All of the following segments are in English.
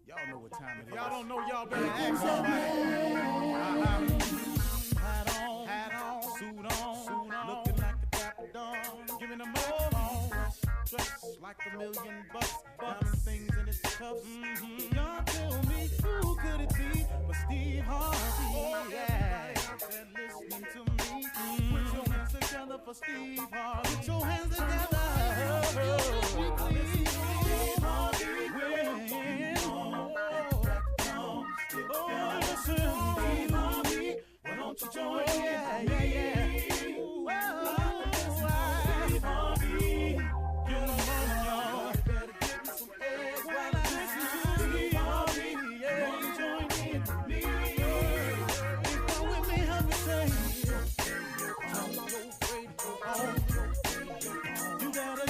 Y'all know what time it is. Y'all don't know, y'all better ask somebody. Hat on, suit on, looking like a dapper dog. Giving them all dressed like $1 million bucks. Diamond things in its cuffs. Y'all tell me who could it be but Steve Harvey? Yeah, listening to me. Put your hands together for Steve Harvey. Put your hands together. Steve Harvey. Steve Harvey. Why don't you join me? Steve Harvey. Get them on, y'all. Better give me some eggs while I listen to Steve Harvey. Won't you join in with me? Come with me, help me say. I'm your radio on. You gotta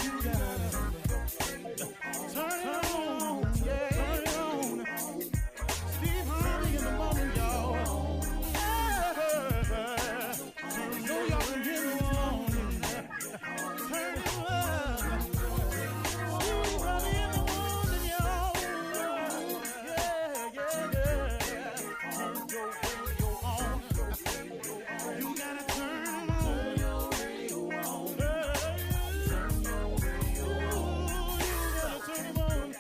turn it on, yeah. Turn it on. Steve Harvey in the morning, y'all. You know y'all can hear me on. Turn it up. Steve Harvey in the morning, y'all. Yeah. Turn your radio on. You gotta turn your radio on. Turn your radio on. You gotta turn it on.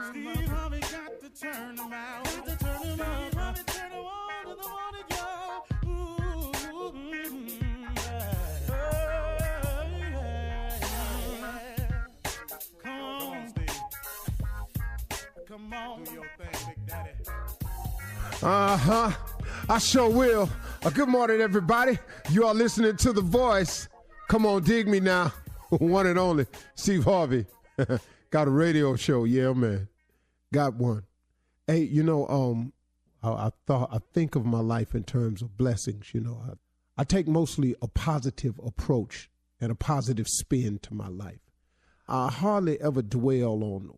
Steve Harvey got to turn them out. Got to turn them out. Steve Harvey turn them on in the morning, y'all. Come on, Steve. Come on. Do your thing, Big Daddy. I sure will. Good morning, everybody. You are listening to The Voice. Come on, dig me now. One and only, Steve Harvey. Got a radio show, yeah, man. Got one. Hey, you know, I think of my life in terms of blessings. You know, I take mostly a positive approach and a positive spin to my life. I hardly ever dwell on,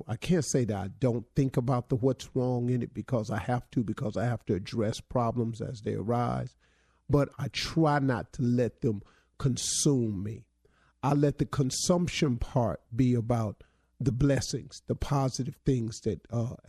I can't say that I don't think about the what's wrong in it because I have to address problems as they arise. But I try not to let them consume me. I let the consumption part be about the blessings, the positive things that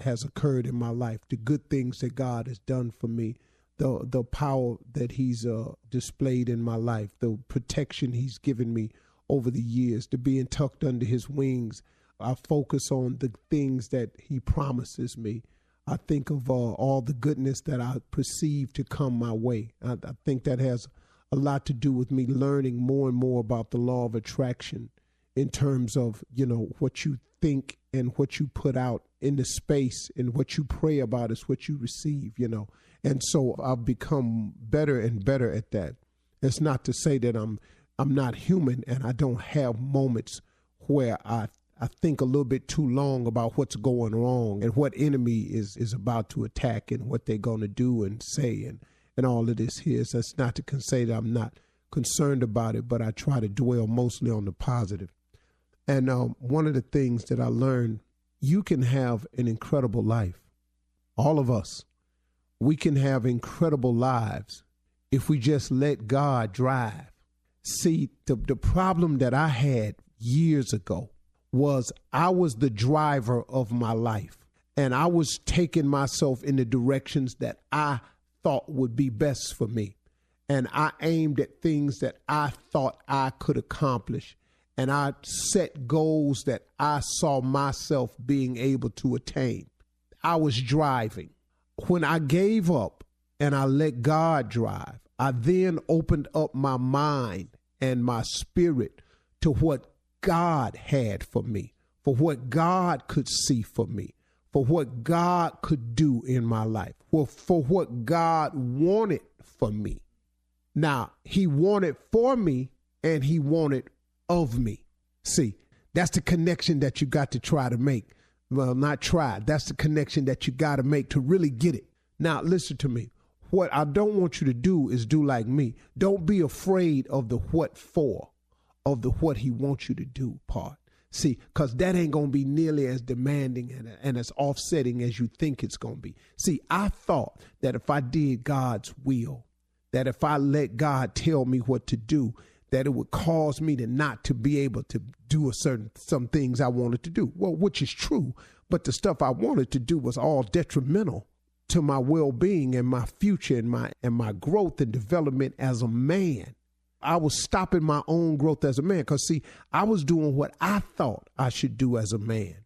has occurred in my life, the good things that God has done for me, the power that he's displayed in my life, the protection he's given me over the years, to being tucked under his wings. I focus on the things that he promises me. I think of all the goodness that I perceive to come my way. I think that has a lot to do with me learning more and more about the law of attraction in terms of, you know, what you think and what you put out in the space, and what you pray about is what you receive, you know. And so I've become better and better at that. It's not to say that I'm not human and I don't have moments where I think a little bit too long about what's going wrong and what enemy is about to attack and what they're going to do and say and all of this here. So that's not to say that I'm not concerned about it, but I try to dwell mostly on the positive. And one of the things that I learned, you can have an incredible life. All of us, we can have incredible lives if we just let God drive. See, the problem that I had years ago was I was the driver of my life, and I was taking myself in the directions that I thought would be best for me. And I aimed at things that I thought I could accomplish. And I set goals that I saw myself being able to attain. I was driving. When I gave up and I let God drive, I then opened up my mind and my spirit to what God had for me, for what God could see for me, for what God could do in my life, for what God wanted for me. Now, he wanted for me and he wanted of me. See, that's the connection that you got to try to make. Well, not try. That's the connection that you got to make to really get it. Now, listen to me. What I don't want you to do is do like me. Don't be afraid of the what for, of the what he wants you to do part. See, because that ain't going to be nearly as demanding and as offsetting as you think it's going to be. See, I thought that if I did God's will, that if I let God tell me what to do, that it would cause me to not to be able to do some things I wanted to do. Well, which is true, but the stuff I wanted to do was all detrimental to my well-being and my future and my growth and development as a man. I was stopping my own growth as a man because, see, I was doing what I thought I should do as a man.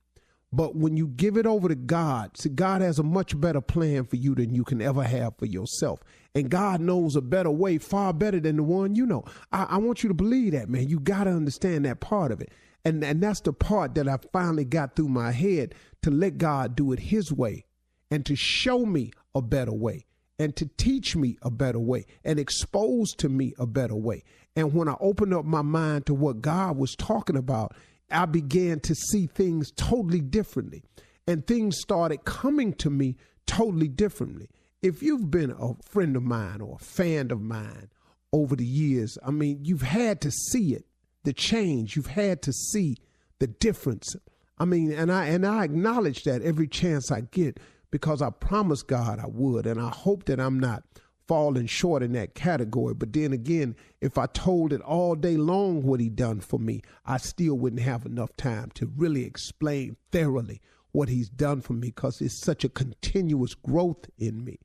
But when you give it over to God, see, God has a much better plan for you than you can ever have for yourself. And God knows a better way, far better than the one you know. I want you to believe that, man. You got to understand that part of it. And that's the part that I finally got through my head, to let God do it his way and to show me a better way and to teach me a better way and expose to me a better way. And when I opened up my mind to what God was talking about, I began to see things totally differently, and things started coming to me totally differently. If you've been a friend of mine or a fan of mine over the years, I mean, you've had to see it, the change. You've had to see the difference. I mean, and I acknowledge that every chance I get, because I promised God I would, and I hope that I'm not falling short in that category. But then again, if I told it all day long what he done for me, I still wouldn't have enough time to really explain thoroughly what he's done for me, because it's such a continuous growth in me.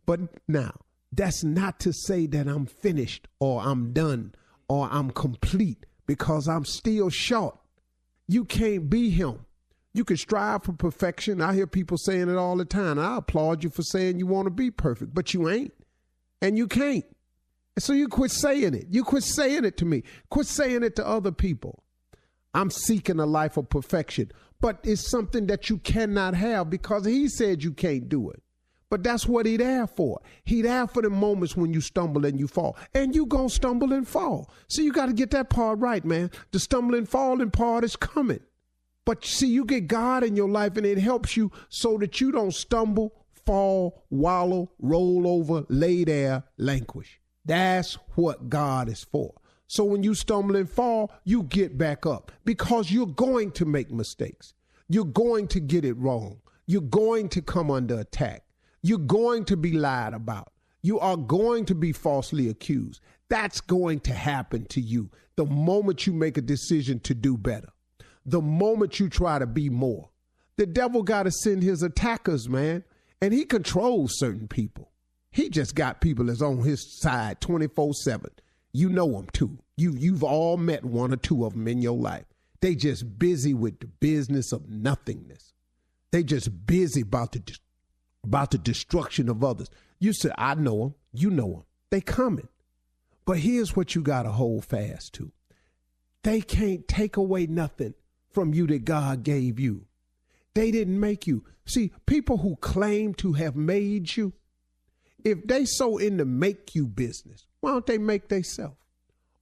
But now, that's not to say that I'm finished or I'm done or I'm complete, because I'm still short. You can't be him. You can strive for perfection. I hear people saying it all the time. I applaud you for saying you want to be perfect, but you ain't. And you can't. So you quit saying it. You quit saying it to me. Quit saying it to other people. I'm seeking a life of perfection, but it's something that you cannot have, because he said you can't do it. But that's what he there for. He there for the moments when you stumble and you fall. And you gonna stumble and fall. So you got to get that part right, man. The stumbling, falling part is coming. But see, you get God in your life and it helps you so that you don't stumble, fall, wallow, roll over, lay there, languish. That's what God is for. So when you stumble and fall, you get back up, because you're going to make mistakes. You're going to get it wrong. You're going to come under attack. You're going to be lied about. You are going to be falsely accused. That's going to happen to you the moment you make a decision to do better. The moment you try to be more. The devil got to send his attackers, man. And he controls certain people. He just got people that's on his side 24/7. You know them too. You've all met one or two of them in your life. They just busy with the business of nothingness. They just busy about the destruction of others. You say, I know them. You know them. They coming. But here's what you got to hold fast to. They can't take away nothing from you that God gave you. They didn't make you. See, people who claim to have made you, if they so in the make you business, why don't they make themselves?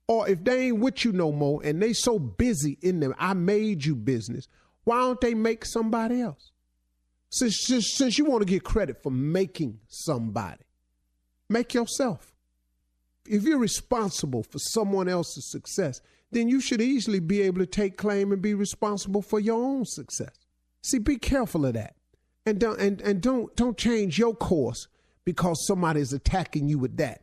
Or if they ain't with you no more and they so busy in them I made you business, why don't they make somebody else? Since you want to get credit for making somebody, make yourself. If you're responsible for someone else's success, then you should easily be able to take claim and be responsible for your own success. See, be careful of that. And don't change your course because somebody's attacking you with that.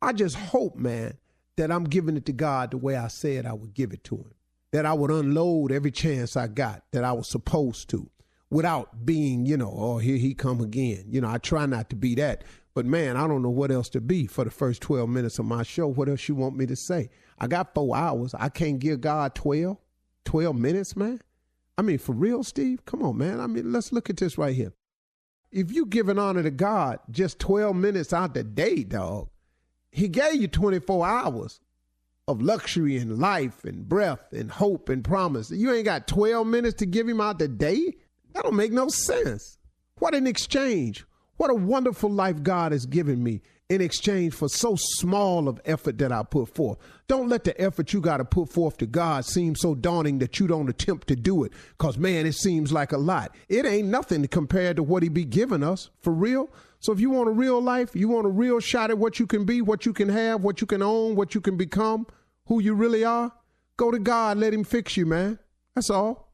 I just hope, man, that I'm giving it to God the way I said I would give it to him. That I would unload every chance I got that I was supposed to, without being, oh, here he come again. I try not to be that. But, man, I don't know what else to be for the first 12 minutes of my show. What else you want me to say? I got 4 hours. I can't give God 12 minutes, man. I mean, for real, Steve? Come on, man. I mean, let's look at this right here. If you giving honor to God just 12 minutes out the day, dog, he gave you 24 hours of luxury and life and breath and hope and promise. You ain't got 12 minutes to give him out the day? That don't make no sense. What an exchange. What a wonderful life God has given me in exchange for so small of effort that I put forth. Don't let the effort you got to put forth to God seem so daunting that you don't attempt to do it, because, man, it seems like a lot. It ain't nothing compared to what he be giving us, for real. So if you want a real life, you want a real shot at what you can be, what you can have, what you can own, what you can become, who you really are, go to God, let him fix you, man. That's all.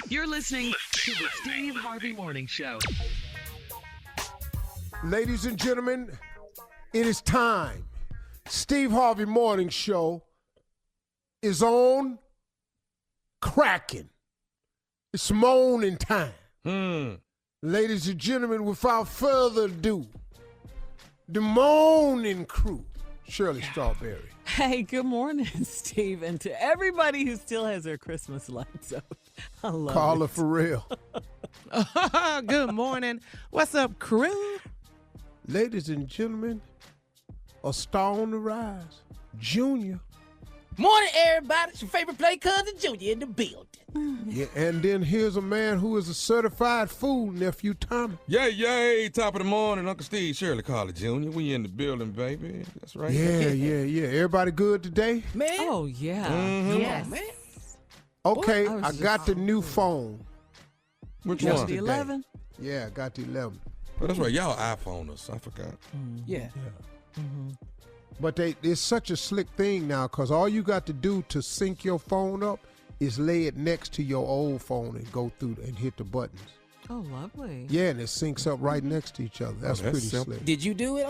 You're listening to the Steve Harvey Morning Show. Ladies and gentlemen, it is time. Steve Harvey Morning Show is on cracking. It's moaning time. Ladies and gentlemen, without further ado, the moaning crew, Shirley Strawberry. Hey, good morning, Steve, and to everybody who still has their Christmas lights up. I love Carla it. for real. Good morning. What's up, crew? Ladies and gentlemen, a star on the rise, Junior. Morning, everybody. It's your favorite play cousin Junior in the building. Yeah, and then here's a man who is a certified fool, nephew Tommy. Yay, top of the morning, Uncle Steve, Shirley Carla Jr. We in the building, baby. That's right. Yeah. Everybody good today? Man. Oh, yeah. Yes. Man. Okay, Boy, I got the new phone. Which Just one? the 11? Yeah, I got the 11. Oh, that's right. Y'all iPhoneers. I forgot. Yeah. But it's such a slick thing now because all you got to do to sync your phone up is lay it next to your old phone and go through and hit the buttons. Oh, lovely. Yeah, and it syncs up right next to each other. That's that's pretty simple. slick. Did you do it,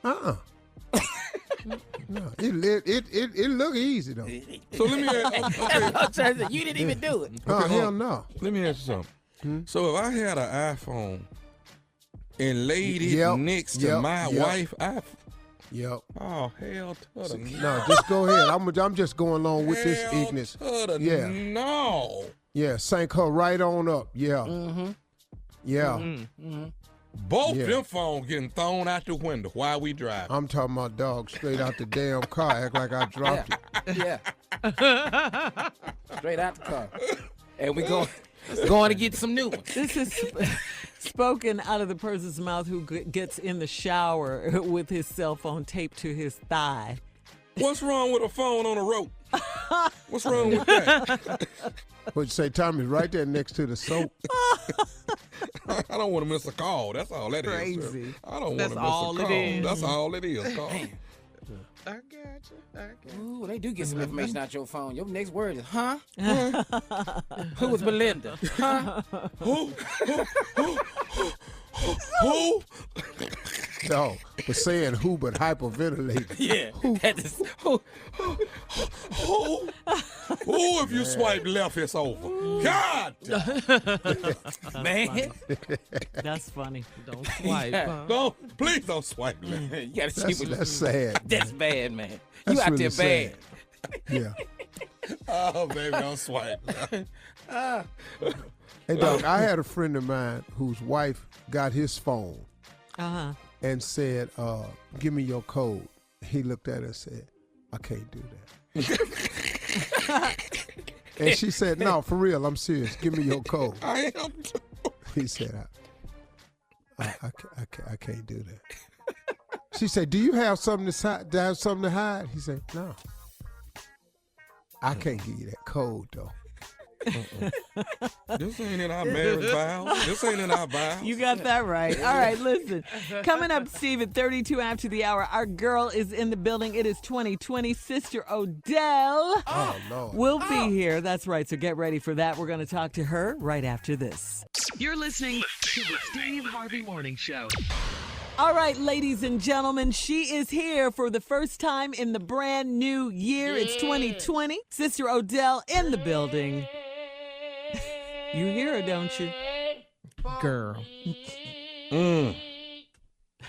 huh? No, it look easy though. So let me ask, You didn't even do it. Oh, Okay, hell no. let me ask you something. So if I had an iPhone and laid it Yep, next to yep, my yep. wife, Yep. oh, hell to the No, just go ahead. I'm just going along with this hell ignorance. to the Yeah. no. Yeah, sync her right on up. Yeah. Yeah. Both Yeah. them phones getting thrown out the window while we drive. I'm talking about dog straight out the damn car. Act like I dropped it. Yeah. Straight out the car. And we going to get some new ones. This is spoken out of the person's mouth who gets in the shower with his cell phone taped to his thigh. What's wrong with a phone on a rope? What's wrong with that? What'd you say, Tommy? Right there next to the soap. I don't want to miss a call. That's all that is. Crazy. I don't want That's to miss all a it call. is. That's all it is. Call. I got you. Ooh, they do get some information out your phone. Your next word is, huh? Who was Belinda? Huh? Who? No, but saying who but hyperventilating. Yeah. That is, who? Who? Who? If you swipe left, it's over. God! Man. That's funny. Don't swipe. Don't, please don't swipe left. You got to see That's, what that's sad. That's bad, man. That's You out really there bad. Yeah. Oh, baby, don't swipe. Hey, dog, I had a friend of mine whose wife got his phone Uh-huh. and said, give me your code. He looked at her and said, I can't do that. And she said, no, for real, I'm serious. Give me your code. I am. He said, I can't do that. She said, do you have something to hide? He said, no. I can't give you that code, though. This ain't in our marriage vows. This ain't in our vows. You got that right. All right, listen. Coming up, Steve, at 32 after the hour, our girl is in the building. It is 2020. Sister Odell Oh, Lord. will be here. That's right, so get ready for that. We're going to talk to her right after this. You're listening to the Steve Harvey Morning Show. All right, ladies and gentlemen, she is here for the first time in the brand new year. It's 2020. Sister Odell in the building. You hear her, don't you? Girl.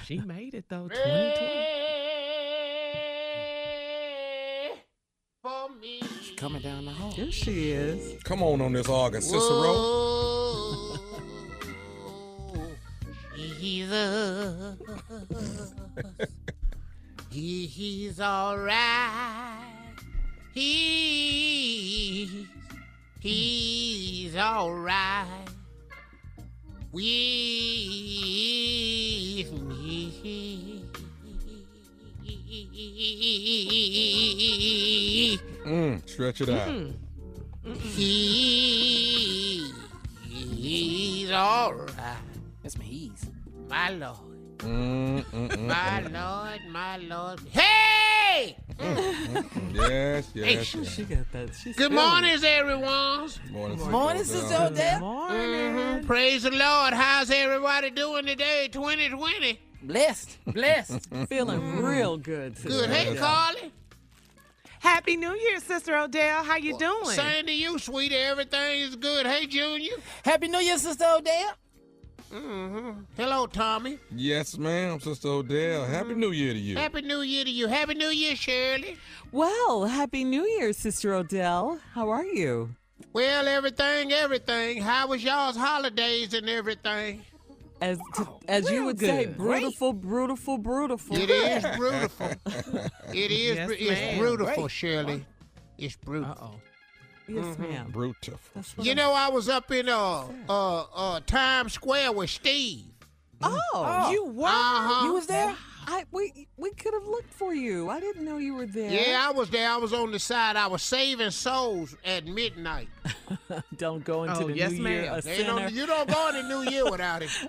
She made it, though. 2020. She's coming down the hall. Yes, she is. Come on this organ, Cicero. Jesus, he's all right. He's all right with me. Stretch it out. He's all right. That's my he's. My Lord. Mm. My Lord, my Lord. Hey! Hey! Yes. She got that. She's Good morning, everyone. Morning, Sister Odell. Morning. Praise the Lord. How's everybody doing today, 2020? Blessed. Feeling real good. Good. Hey, Carly. Happy New Year, Sister Odell. How you doing? Same to you, sweetie. Everything is good. Hey, Junior. Happy New Year, Sister Odell. Hello, Tommy. Yes, ma'am, Sister Odell. Happy New Year to you. Happy New Year to you. Happy New Year, Shirley. Well, Happy New Year, Sister Odell. How are you? Well, everything. How was y'all's holidays and everything? As you would say, brutal. It is brutal. It is. Yes, It's ma'am. brutal, Shirley. It's brutal. Uh-oh. Yes, ma'am. Brutal. That's what You know, I was up in Times Square with Steve. Oh, You what? Uh-huh. You was there? we could have looked for you. I didn't know you were there. Yeah, I was there. I was on the side. I was saving souls at midnight. Don't go into Oh, the yes, New Year ma'am. a They don't- sinner. you don't go into New Year without him.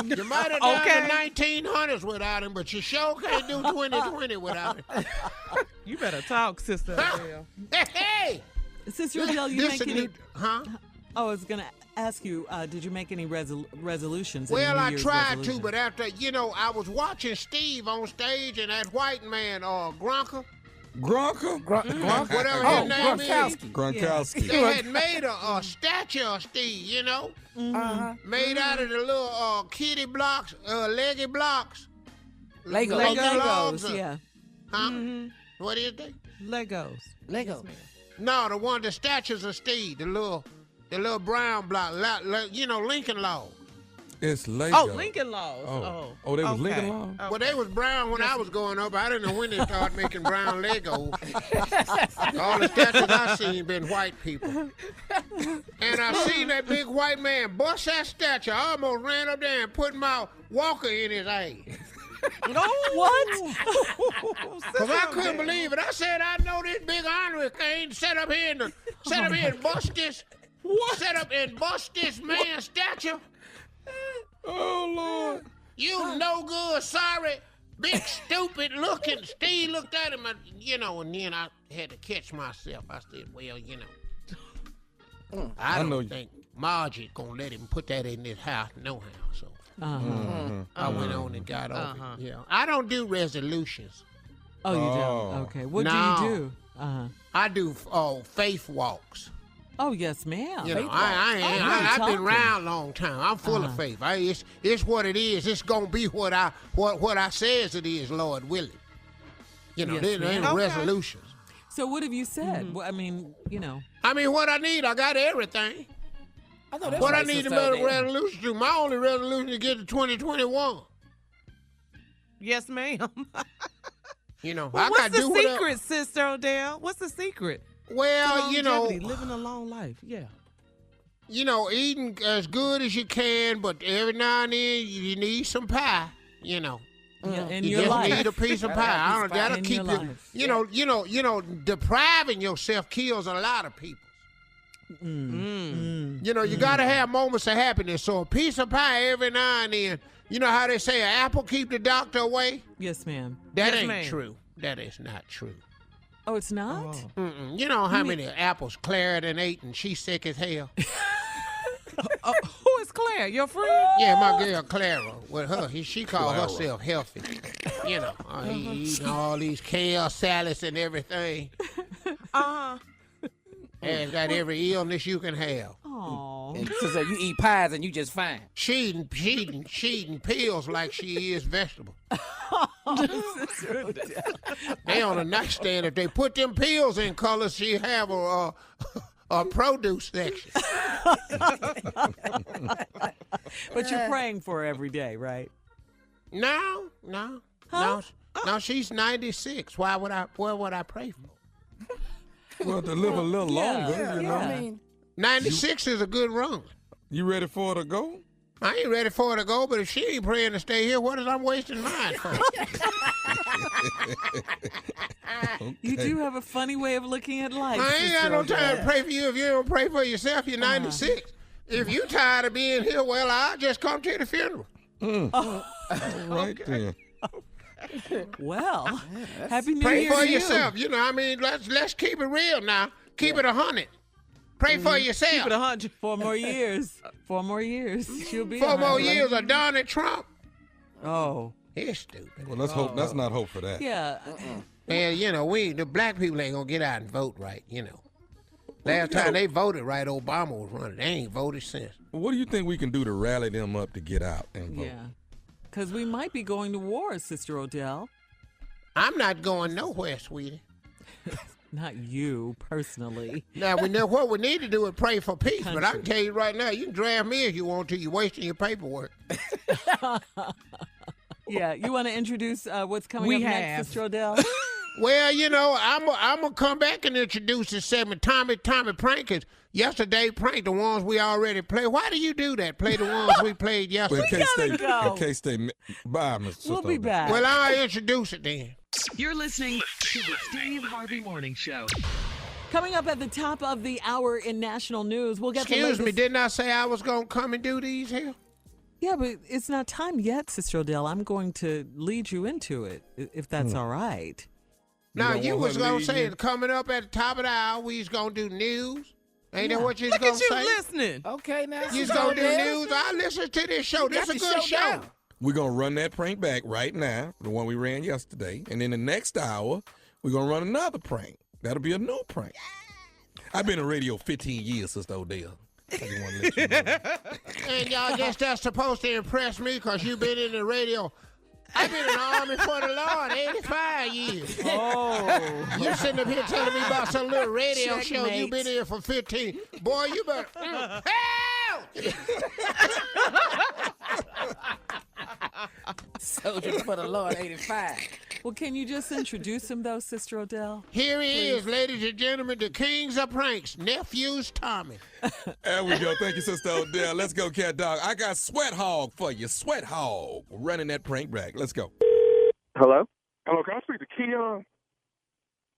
You might have done Okay. the 1900s without him, but you sure can't do 2020 without him. You better talk, Sister Odell. Hey! Sister Odell, you This make a any? new, huh? Oh, I was gonna ask you. Did you make any resolutions? Well, any New I Year's tried to, resolutions? but after, I was watching Steve on stage and that white man, Gronka, Gronka? whatever his name is. Gronkowski. They had made a statue of Steve, made out of the little kitty blocks, leggy blocks. Legos. Legos, yeah. Huh? What is they? Legos. Lego. No, the statues of Steve, the little brown block, Lincoln Law. It's Lego. Oh, Lincoln Laws. Oh, they was okay. Lincoln Laws? Well, they was brown when I was growing up. I didn't know when they started making brown Legos. All the statues I seen been white people. And I seen that big white man bust that statue. I almost ran up there and put my walker in his ass. No. What? Because I couldn't believe it. I said, I know this big honorary thing set up here and bust this. Set up and bust this man's statue. Oh, Lord. You no good, sorry, big stupid looking. Steve looked at him, and then I had to catch myself. I said, well, I don't think Margie gonna let him put that in this house no how. So I went on and got over it. Yeah, I don't do resolutions. Oh, you don't? Okay. What do you do? I do faith walks. Oh, yes, ma'am. I've been talking. around a long time. I'm full of faith. It's what it is. It's gonna be what I says it is, Lord willing. There ain't Okay. resolutions. So what have you said? Well, I mean, What I need, I got everything. I know that's What right, I need to Sister make a Odell. resolution to. My only resolution is to get to 2021. Yes, ma'am. I What's got to do the whatever. secret, Sister Odell? What's the secret? Well, Longevity, living a long life. Yeah. Eating as good as you can, but every now and then you need some pie. in You your just life. need a piece of pie. I don't. That'll in keep your you. life. Depriving yourself kills a lot of people. You got to have moments of happiness. So a piece of pie every now and then. You know how they say an apple keep the doctor away? Yes, ma'am. That Yes, ain't ma'am. true. That is not true. Oh, it's not? Mm-mm. You know how many apples Clara done ate and she's sick as hell? Who is Claire? Your friend? Yeah, my girl Clara. With her, she called herself healthy. Eating all these kale salads and everything. And got every illness you can have. Oh. And Sister, you eat pies and you just fine. She eating pills like she is vegetable. They on a nightstand. If they put them pills in colors, she have a produce section. But you're praying for her every day, right? No. She's 96. Why would I pray for? Well, to live a little longer, yeah. I mean, 96 is a good run. You ready for her to go? I ain't ready for her to go, but if she ain't praying to stay here, what is I'm wasting mine for? You do have a funny way of looking at life. I ain't got no time to pray for you if you don't pray for yourself. You're 96. If you tired of being here, well, I'll just come to the funeral. All right, then. Well, Happy New Pray Year for to you. yourself. You know, I mean, let's keep it real now. Keep it 100. Pray for yourself. Keep it 100. 4 more years. 4 more years. She'll be 4 more 100. years of Donald Trump. Oh. He's stupid. Well, let's hope. Let's not hope for that. Yeah. And, you know, the black people ain't going to get out and vote right, you know. Last time they voted right, Obama was running. They ain't voted since. What do you think we can do to rally them up to get out and vote? Yeah. Because we might be going to war, Sister Odell. I'm not going nowhere, sweetie. Not you, personally. Now, we know what we need to do is pray for peace, but I can tell you right now, you can draft me if you want to. You're wasting your paperwork. Yeah, you want to introduce what's coming up next, Sister Odell? Well, you know, I'm going to come back and introduce this segment, Tommy Prankers. Yesterday pranked the ones we already played. Why do you do that? Play the ones we played yesterday. In case they bye, Mr. We'll be back. Well, I'll introduce it then. You're listening to the Steve Harvey Morning Show. Coming up at the top of the hour in national news, we'll get Excuse the me, didn't I say I was going to come and do these here? Yeah, but it's not time yet, Sister Odell. I'm going to lead you into it, if that's all right. Now, you was going to say, coming up at the top of the hour, we was going to do news. Ain't that what you was going to say? Look at you listening. Okay, now. You was going to do news. I listen to this show. This is a good show. We're going to run that prank back right now, the one we ran yesterday. And in the next hour, we're going to run another prank. That'll be a new prank. I've been in radio 15 years, Sister Odell. I just want to let you know. And y'all guess that's supposed to impress me because you've been in the radio. I've been in the Army for the Lord 85 years. Oh. You sitting up here telling me about some little radio show Checkmate. you've been in for 15. Boy, you better... Help! Soldier for the Lord, 85. Well, can you just introduce him, though, Sister Odell? Here he is, ladies and gentlemen, the kings of pranks, nephews Tommy. There we go. Thank you, Sister Odell. Let's go, Cat Dog. I got Sweat Hog for you. Sweat Hog. Running that prank back. Let's go. Hello? Hello, can I speak to Keon?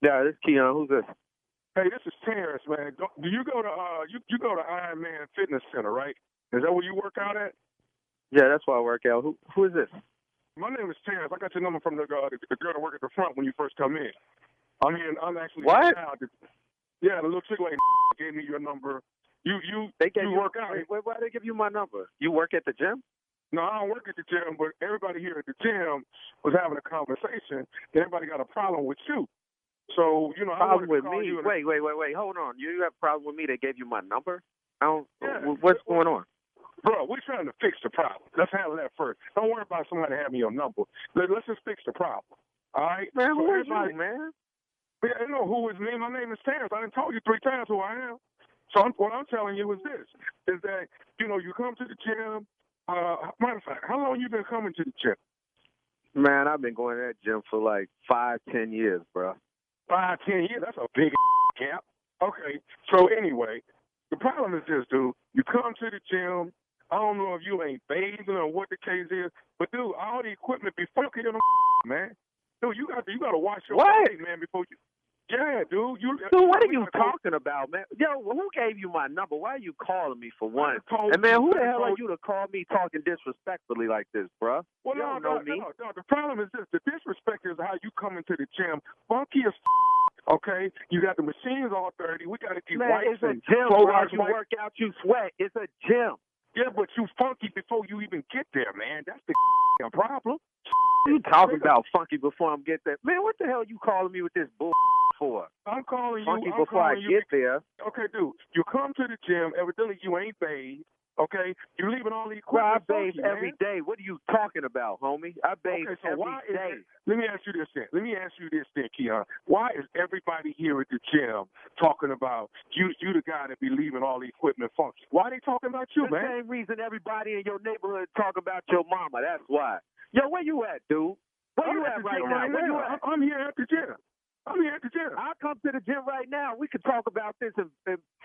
Yeah, this is Keon. Who's this? Hey, this is Terrence, man. Do you go to you go to Iron Man Fitness Center, right? Is that where you work out at? Yeah, that's why I work out. Who is this? My name is Terrence. I got your number from the girl that work at the front when you first come in. I'm actually what? Yeah, the little chick lady gave me your number. You work out. Wait, why they give you my number? You work at the gym? No, I don't work at the gym, but everybody here at the gym was having a conversation. Everybody got a problem with you. So, you know, problem I with me? Wait. Hold on. You have a problem with me? They gave you my number? What's going on? Bro, we're trying to fix the problem. Let's handle that first. Don't worry about somebody having your number. Let's just fix the problem. All right? Man, who is you, man? Yeah, you know who is me? My name is Terrence. I done told you 3 times who I am. So what I'm telling you is this, is that, you know, you come to the gym. Matter of fact, how long you been coming to the gym? Man, I've been going to that gym for like 5-10 years, bro. 5-10 years? That's a big gap. Okay, so anyway, the problem is this, dude. You come to the gym. I don't know if you ain't bathing or what the case is, but dude, all the equipment be funky in the man. Dude, you got to wash your body, man, before you. Yeah, dude. Dude, what are you talking about, man? Yo, who gave you my number? Why are you calling me for one? And man, who the hell are you to call me talking disrespectfully like this, bro? Well, you don't know me. No. The problem is this: the disrespect is how you come into the gym, funky as. Okay, you got the machines all dirty. We got to keep wipes. It's a gym, bro. You work out, you sweat. It's a gym. Yeah, but you funky before you even get there, man. That's the problem. You talking about funky before I get there? Man, what the hell are you calling me with this bull for? I'm calling you funky before I get there. Okay, dude. You come to the gym. Evidently, you ain't bathed. Okay, you leaving all the Well, I equipment. bathe every day. What are you talking about, homie? I bathe every day. Let me ask you this then, Keon. Why is everybody here at the gym talking about you the guy that be leaving all the equipment funky? Why are they talking about you, man? The same reason everybody in your neighborhood talk about your mama. That's why. Yo, where you at, dude? Where you at right now? Where you at? I'm here at the gym. I'll come to the gym right now. We can talk about this in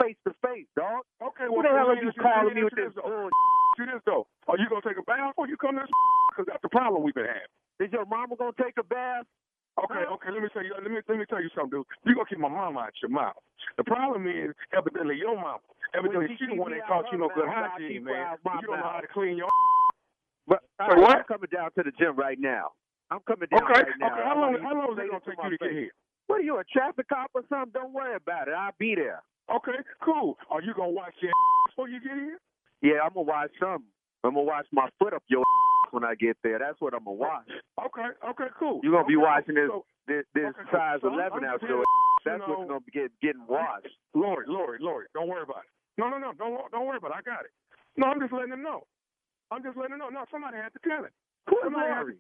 face to face, dog. Okay, well, who the hell are you calling me with this? Do this though. Are you gonna take a bath before you come to this? Because that's the problem we've been having. Is your mama gonna take a bath? Okay. Let me tell you something, dude. You gonna keep my mama out your mouth. The problem is evidently your mama. Evidently she the one that taught you no good hygiene, man. You don't know how to clean your. But I'm coming down to the gym right now. I'm coming down Okay, right now. okay. How long is it gonna take you to get here? What are you, a traffic cop or something? Don't worry about it. I'll be there. Okay, cool. Are you gonna wash your ass before you get here? Yeah, I'm gonna wash something. I'm gonna wash my foot up your when I get there. That's what I'm gonna wash. Okay, cool. You're gonna be washing this okay, size so 11 out your That's what's gonna be getting washed. Lori, don't worry about it. No, don't worry about it. I got it. No, I'm just letting him know. No, somebody had to tell it. Who is Lori?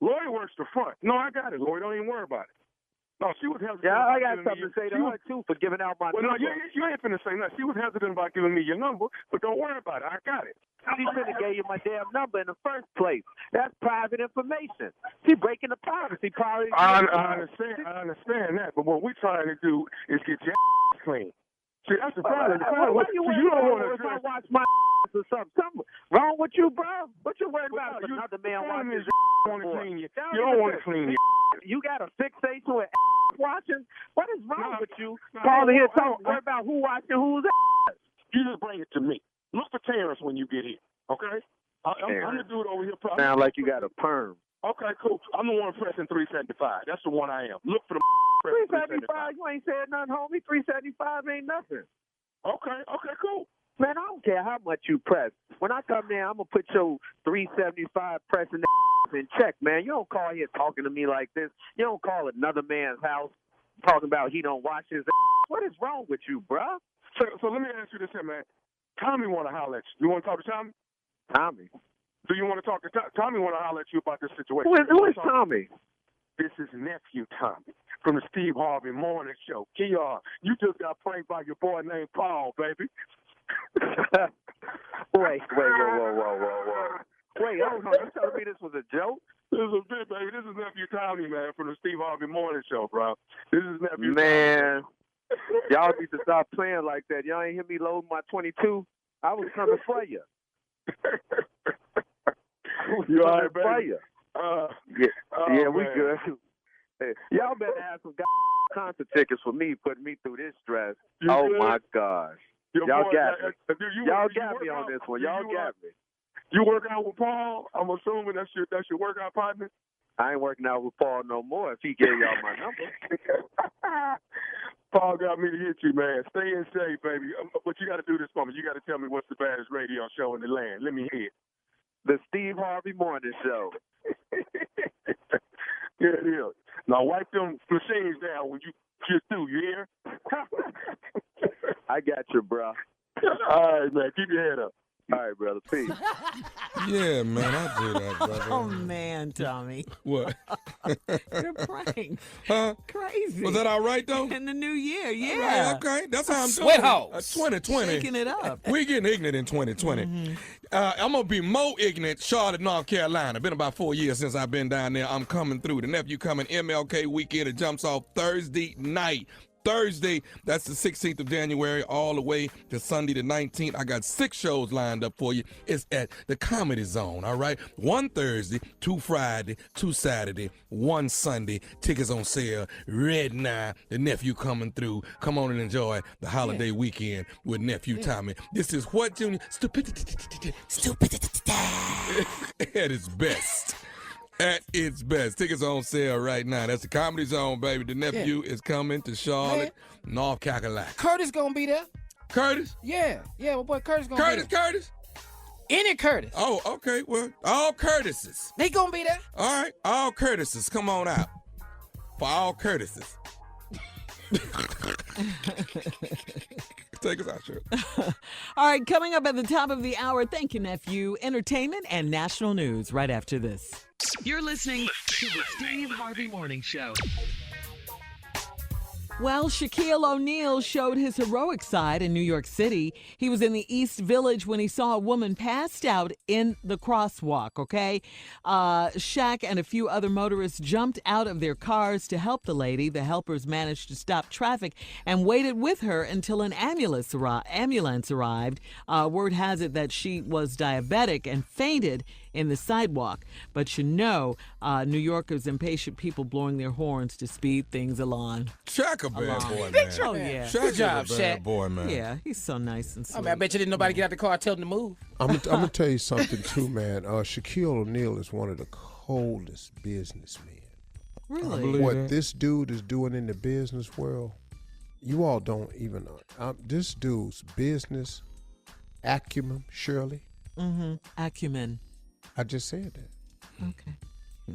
Lori works the front. No, I got it, Lori. Don't even worry about it. No, she was hesitant. Yeah, I got something to say to her, too, for giving out my number. No, you ain't finna say nothing. She was hesitant about giving me your number, but don't worry about it. I got it. She should have gave you my damn number in the first place. That's private information. She breaking the privacy policy. I understand that, but what we're trying to do is get your ass clean. See, that's the problem. What you don't want to I watch my ass or something? Something wrong with you, bro? What you worried about? Another man watching his want to clean you. You don't want to clean you. You got a fixation with ass watching? What is wrong with you? Calling here talking about who watching whose ass? You just bring it to me. Look for Terrence when you get here, okay? I'm the dude over here. Sound like you got a perm. Okay, cool. I'm the one pressing 375. That's the one I am. Look for the 375. You ain't said nothing, homie. 375 ain't nothing. Okay, cool. Man, I don't care how much you press. When I come there, I'm going to put your 375 pressing in check, man. You don't call here talking to me like this. You don't call another man's house talking about he don't wash his ass. What is wrong with you, bruh? So let me ask you this here, man. Tommy want to holler at you. You want to talk to Tommy? Tommy? Do you want to talk to Tommy? Want to holler at you about this situation? Who is Tommy? This is nephew Tommy from the Steve Harvey Morning Show. Kiar, you just got pranked by your boy named Paul, baby. Wait, whoa. Wait, hold on. You telling me this was a joke? This is a bit, baby. This is nephew Tommy, man, from the Steve Harvey Morning Show, bro. This is nephew Man, Tommy. Y'all need to stop playing like that. Y'all ain't hear me loading my 22. I was coming for you. You all right, baby? Yeah, we good. Hey, y'all better have some concert tickets for me, putting me through this stress. Oh, my gosh. Y'all got me. Y'all got me on this one. Y'all got me. You working out with Paul? I'm assuming that's your workout partner? I ain't working out with Paul no more if he gave y'all my number. Paul got me to hit you, man. Stay in shape, baby. But you got to do this for me. You got to tell me what's the baddest radio show in the land. Let me hear it. The Steve Harvey Morning Show. Yeah, it is. Now wipe them machines down when you get through, you hear? I got you, bro. All right, man. Keep your head up. All right, brother. Peace. Yeah, man, I do that, brother. Oh, man, Tommy. What? You're prank. Huh? Crazy. Was that all right, though? In the new year, yeah. All right, okay. That's how I'm Sweat doing. house. 2020. Shaking it up. We getting ignorant in 2020. I'm going to be more ignorant, Charlotte, North Carolina. Been about 4 years since I've been down there. I'm coming through. The nephew coming MLK weekend. It jumps off Thursday night. Thursday, that's the 16th of January, all the way to Sunday the 19th. I got 6 shows lined up for you. It's at the Comedy Zone, all right? 1 Thursday, 2 Friday, 2 Saturday, 1 Sunday. Tickets on sale. Red Nine, the nephew coming through. Come on and enjoy the holiday weekend with nephew Tommy. This is what, Junior? Stupidity. At its best. At its best. Tickets on sale right now. That's the Comedy Zone, baby. The nephew is coming to Charlotte, North Carolina. Curtis gonna be there. Curtis? Yeah, my boy Curtis gonna be there. Curtis? Any Curtis. Oh, okay. Well, all Curtises. They gonna be there. All right. All Curtises, come on out. For all Curtises. Take us out, sure. All right, coming up at the top of the hour, thank you, nephew. Entertainment and national news right after this. You're listening to the Steve Harvey Morning Show. Well, Shaquille O'Neal showed his heroic side in New York City. He was in the East Village when he saw a woman passed out in the crosswalk, okay? Shaq and a few other motorists jumped out of their cars to help the lady. The helpers managed to stop traffic and waited with her until an ambulance arrived. Word has it that she was diabetic and fainted in the sidewalk. But you know, New Yorkers, impatient people blowing their horns to speed things along. Shaq a bad boy, man. Oh, yeah. Good job, Shaq a bad Shaq. boy, man. Yeah, he's so nice and sweet. I bet you didn't nobody get out the car and tell him to move. I'm gonna tell you something too, man. Shaquille O'Neal is one of the coldest businessmen. Really? What this dude is doing in the business world, you all don't even know. This dude's business acumen, Shirley. Mm-hmm. Acumen. I just said that. Okay. Yeah.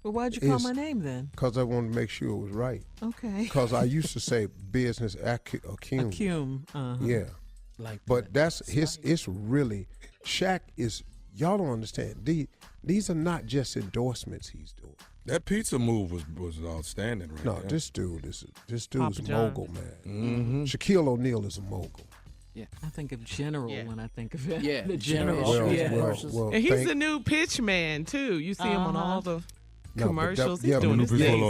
Well, why'd you call my name then? Because I wanted to make sure it was right. Okay. Because I used to say business acumen. Acumen. Yeah. But that's it's really, Shaq is, y'all don't understand. These are not just endorsements he's doing. That pizza move was outstanding, right? No, there. this dude's mogul, man. Mm-hmm. Shaquille O'Neal is a mogul. Yeah, I think of General when I think of it. Yeah, the General. Well, and he's the new pitch man too. You see him on all the commercials. He's doing his thing.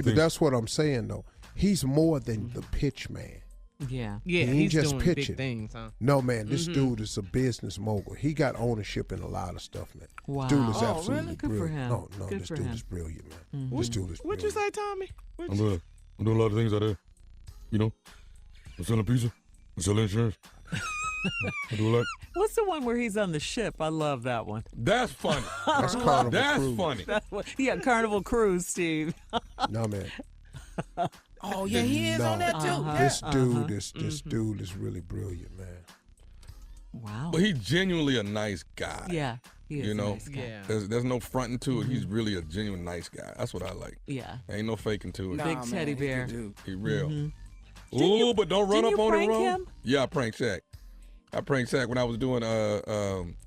But that's what I'm saying though. He's more than the pitch man. Yeah. Yeah, he ain't he's just doing pitching. big things, huh? No, man, this dude is a business mogul. He got ownership in a lot of stuff, man. Wow. This dude is really? absolutely Good brilliant. for him. No, Good this for dude him. is brilliant, man. Mm-hmm. This dude is What'd brilliant. you say, Tommy? I'm doing a lot of things out there. You know, I'm selling pizza. I'm selling insurance. I do a lot. What's the one where he's on the ship? I love that one. That's funny. That's Carnival That's Cruise. funny. Yeah, Carnival Cruise, Steve. No, man. Oh yeah, he is on that too. This dude is really brilliant, man. Wow. But he's genuinely a nice guy. Yeah. He is You a know, nice guy. Yeah. there's no fronting to it. He's really a genuine nice guy. That's what I like. Yeah. Ain't no faking to it. Big teddy bear. He real. Mm-hmm. Ooh, but don't run didn't up you on him prank wrong. him? Yeah, I pranked Shaq. I pranked Shaq when I was doing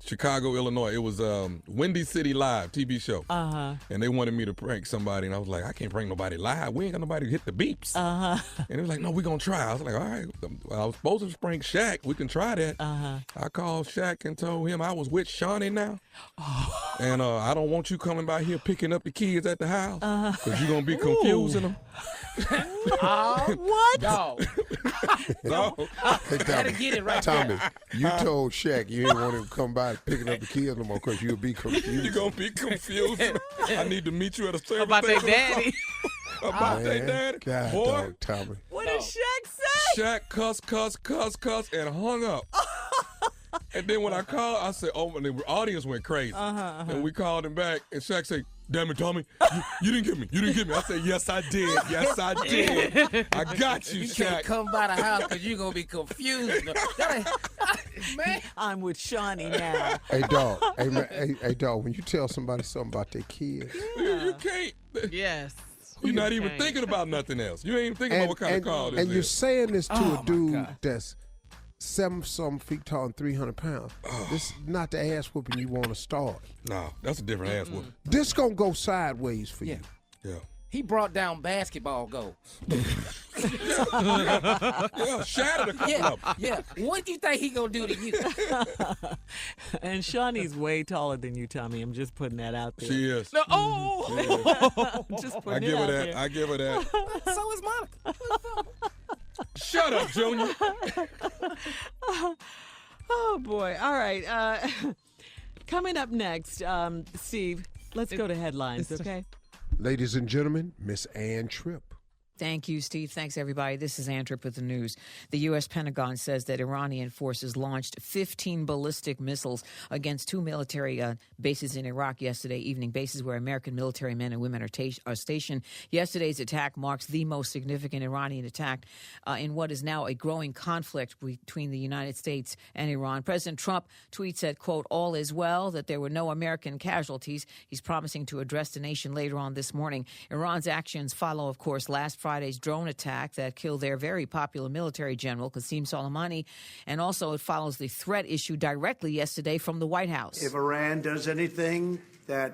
Chicago, Illinois. It was Windy City Live TV show. Uh-huh. And they wanted me to prank somebody, and I was like, I can't prank nobody live. We ain't got nobody to hit the beeps. Uh-huh. And it was like, no, we're going to try. I was like, all right. I was supposed to prank Shaq. We can try that. Uh-huh. I called Shaq and told him I was with Shawnee now. Oh. And I don't want you coming by here picking up the kids at the house because you're going to be confusing them. What? No. No. Gotta get it right Tommy, there. you told Shaq you didn't want him to come by picking up the kids no more because you'll be confused. You're going to be confused. I need to meet you at a service About their station. daddy. About their daddy. God, Boy, dog, Tommy. What did Shaq say? Shaq cuss, and hung up. And then when I called, I said, oh, and the audience went crazy. And we called him back, and Shaq said, damn it, Tommy, you didn't get me. You didn't get me. I said, yes, I did. Yes, I did. I got you, You Shaq. can't come by the house because you're going to be confused. Man. I'm with Shawnee now. Hey, dog. Hey, man, hey, dog, when you tell somebody something about their kids. You can't. Yes. You're not even thinking about nothing else. You ain't even thinking about what kind of call this And you're is. saying this to a dude God. that's 7-some feet tall and 300 pounds. This is not the ass whooping you want to start. No, that's a different ass whooping. This gonna go sideways for you. Yeah. He brought down basketball goals. Yeah, shattered a couple of them. Yeah. What do you think he gonna do to you? And Shawnee's way taller than you, Tommy. I'm just putting that out there. She is. No, Just I putting give it her out that. there. I give her that. So is Monica. Shut up, Junior. Oh, boy. All right. Coming up next, Steve, let's go to headlines, okay? Ladies and gentlemen, Miss Ann Tripp. Thank you, Steve. Thanks, everybody. This is Ann Tripp with the news. The U.S. Pentagon says that Iranian forces launched 15 ballistic missiles against 2 military bases in Iraq yesterday evening, bases where American military men and women are stationed. Yesterday's attack marks the most significant Iranian attack in what is now a growing conflict between the United States and Iran. President Trump tweets that, quote, all is well, that there were no American casualties. He's promising to address the nation later on this morning. Iran's actions follow, of course, last Friday's drone attack that killed their very popular military general, Qasem Soleimani, and also it follows the threat issued directly yesterday from the White House. If Iran does anything that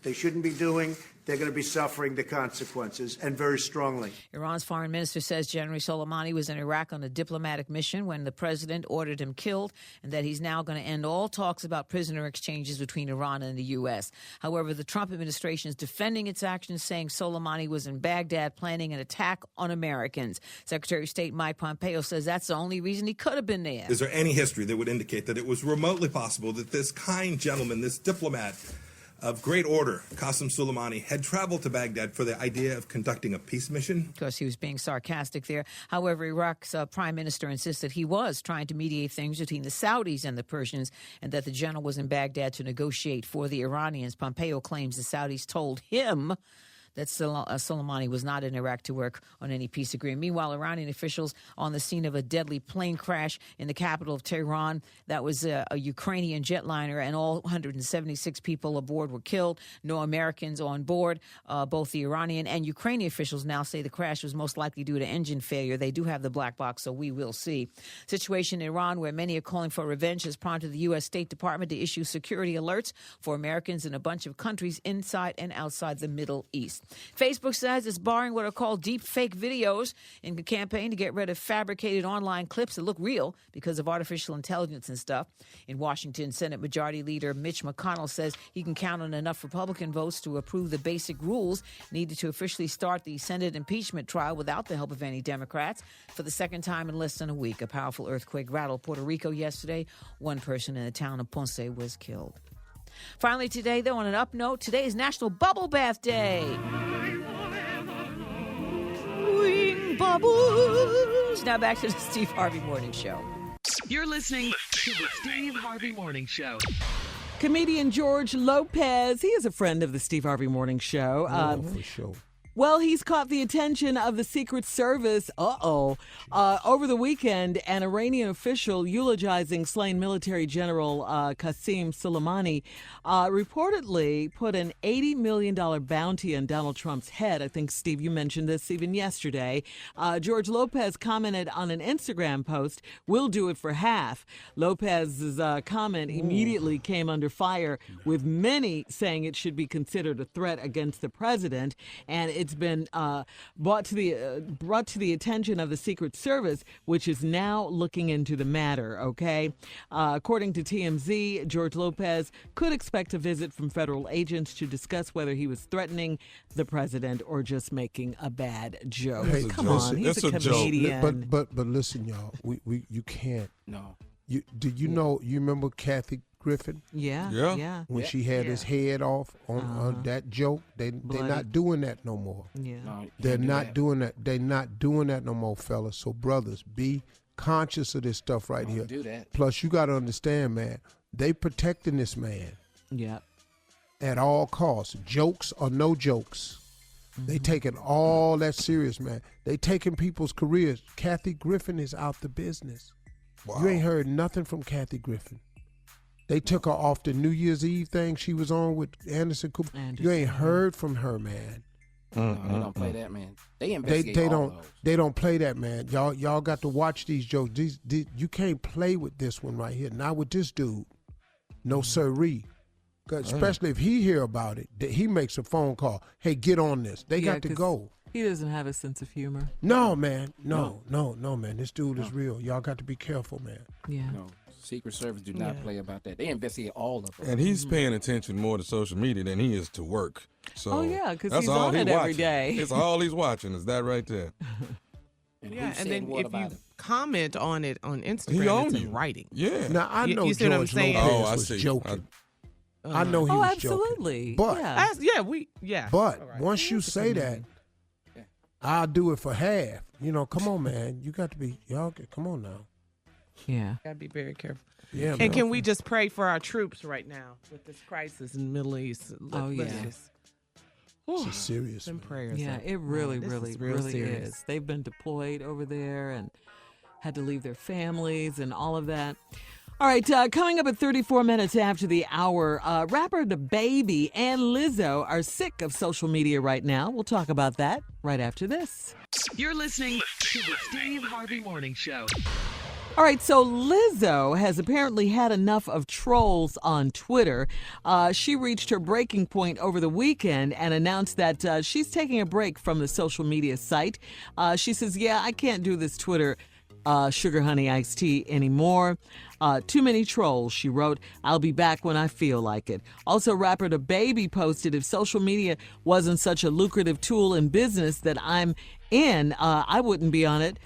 they shouldn't be doing, they're going to be suffering the consequences, and very strongly. Iran's foreign minister says General Soleimani was in Iraq on a diplomatic mission when the president ordered him killed, and that he's now going to end all talks about prisoner exchanges between Iran and the U.S. However, the Trump administration is defending its actions, saying Soleimani was in Baghdad planning an attack on Americans. Secretary of State Mike Pompeo says that's the only reason he could have been there. Is there any history that would indicate that it was remotely possible that this kind gentleman, this diplomat, of great order, Qasem Soleimani had traveled to Baghdad for the idea of conducting a peace mission. Of course, he was being sarcastic there. However, Iraq's prime minister insisted he was trying to mediate things between the Saudis and the Persians and that the general was in Baghdad to negotiate for the Iranians. Pompeo claims the Saudis told him that Soleimani was not in Iraq to work on any peace agreement. Meanwhile, Iranian officials on the scene of a deadly plane crash in the capital of Tehran. That was a Ukrainian jetliner, and all 176 people aboard were killed. No Americans on board. Both the Iranian and Ukrainian officials now say the crash was most likely due to engine failure. They do have the black box, so we will see. Situation in Iran, where many are calling for revenge, has prompted the U.S. State Department to issue security alerts for Americans in a bunch of countries inside and outside the Middle East. Facebook says it's barring what are called deep fake videos in the campaign to get rid of fabricated online clips that look real because of artificial intelligence and stuff. In Washington, Senate Majority Leader Mitch McConnell says he can count on enough Republican votes to approve the basic rules needed to officially start the Senate impeachment trial without the help of any Democrats. For the second time in less than a week, a powerful earthquake rattled Puerto Rico yesterday. One person in the town of Ponce was killed. Finally today, though, on an up note, today is National Bubble Bath Day. Wing bubbles. Now back to the Steve Harvey Morning Show. You're listening to the Steve Harvey Morning Show. Comedian George Lopez, he is a friend of the Steve Harvey Morning Show. For sure. Well, he's caught the attention of the Secret Service, over the weekend. An Iranian official eulogizing slain military general Qasem Soleimani reportedly put an $80 million bounty on Donald Trump's head. I think, Steve, you mentioned this even yesterday. George Lopez commented on an Instagram post, "We'll do it for half." Lopez's comment immediately came under fire, with many saying it should be considered a threat against the president, and it's been brought to the attention of the Secret Service, which is now looking into the matter. Okay, according to TMZ, George Lopez could expect a visit from federal agents to discuss whether he was threatening the president or just making a bad joke. Hey, Come on, he's a comedian. But listen, y'all, you can't. No. You know? You remember Kathy Griffin? Yeah. When she had his head off on that joke, they're not doing that no more. Yeah. No, They're not doing that. They're not doing that no more, fellas. So, brothers, be conscious of this stuff right here. Do that. Plus, you got to understand, man, they protecting this man. Yeah. At all costs, jokes or no jokes. They taking all that serious, man. They taking people's careers. Kathy Griffin is out the business. Wow. You ain't heard nothing from Kathy Griffin. They took her off the New Year's Eve thing she was on with Anderson Cooper. You ain't heard from her, man. No, they don't play that, man. They investigate all of those. They don't play that, man. Y'all got to watch these jokes. These you can't play with this one right here. Not with this dude. No siree. Especially if he hear about it, that he makes a phone call. Hey, get on this. They got to go. He doesn't have a sense of humor. No, man. No, man. This dude is real. Y'all got to be careful, man. Yeah. No, Secret Service do not play about that. They investigate all of them. And he's paying attention more to social media than he is to work. So because he's on it every day. It's all he's watching. Is that right there? And and then if you comment on it on Instagram, it's in writing. Yeah. Now, I know you see what I'm George saying? Lopez was joking. I know he was absolutely. joking. But But once you say that, I'll do it for half. Come on, man. You got to be, come on now. Yeah. Got to be very careful. Yeah, and can we just pray for our troops right now with this crisis in the Middle East? It's serious. Some prayers. Yeah, it really serious. is. They've been deployed over there and had to leave their families and all of that. All right, coming up at 34 minutes after the hour, rapper DaBaby and Lizzo are sick of social media right now. We'll talk about that right after this. You're listening to the Steve Harvey Morning Show. All right, so Lizzo has apparently had enough of trolls on Twitter. She reached her breaking point over the weekend and announced that she's taking a break from the social media site. She says, I can't do this Twitter Sugar Honey Iced Tea anymore. Too many trolls, she wrote. I'll be back when I feel like it. Also, rapper DaBaby posted, if social media wasn't such a lucrative tool in business that I'm in, I wouldn't be on it.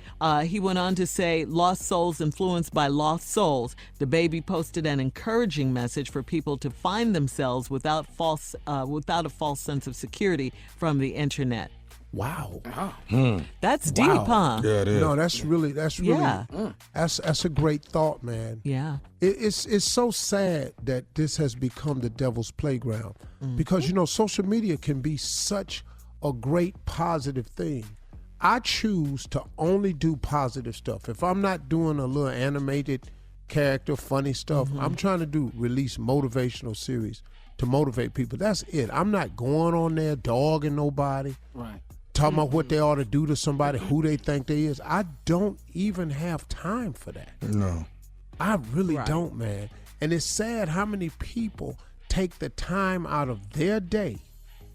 He went on to say, lost souls influenced by lost souls. DaBaby posted an encouraging message for people to find themselves without a false sense of security from the internet. Wow. That's deep, huh? Yeah, it is. No, that's really Yeah. that's a great thought, man. Yeah. It's so sad that this has become the devil's playground because, social media can be such a great positive thing. I choose to only do positive stuff. If I'm not doing a little animated character, funny stuff, I'm trying to release motivational series to motivate people. That's it. I'm not going on there dogging nobody. Right. Talking about what they ought to do to somebody, who they think they is. I don't even have time for that. No. I really don't, man. And it's sad how many people take the time out of their day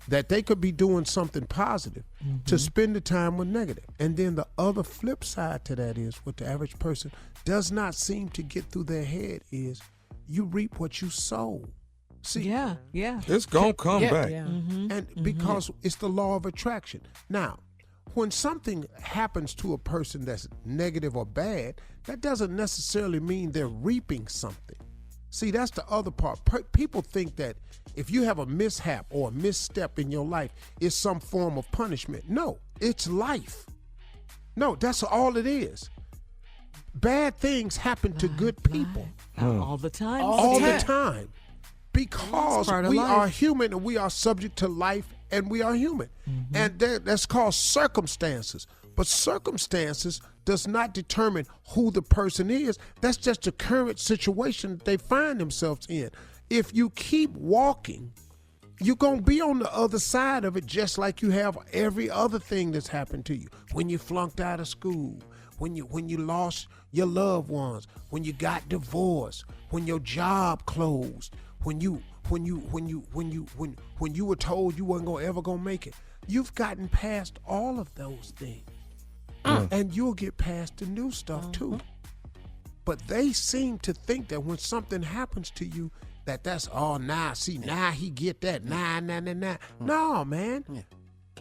that they could be doing something positive to spend the time with negative. And then the other flip side to that is what the average person does not seem to get through their head is you reap what you sow. See, yeah. It's going to come back. Yeah. And because it's the law of attraction. Now, when something happens to a person that's negative or bad, that doesn't necessarily mean they're reaping something. See, that's the other part. People think that if you have a mishap or a misstep in your life, it's some form of punishment. No, it's life. No, that's all it is. Bad things happen to good people. All the time. All the time. Because we life. are human and we are subject to life and we are human. And that's called circumstances. But circumstances does not determine who the person is. That's just the current situation that they find themselves in. If you keep walking, you're going to be on the other side of it just like you have every other thing that's happened to you. When you flunked out of school, when you lost your loved ones, when you got divorced, when your job closed, when you were told you weren't ever gonna make it. You've gotten past all of those things. And you'll get past the new stuff too. But they seem to think that when something happens to you, that's now he get that. Nah. No, man.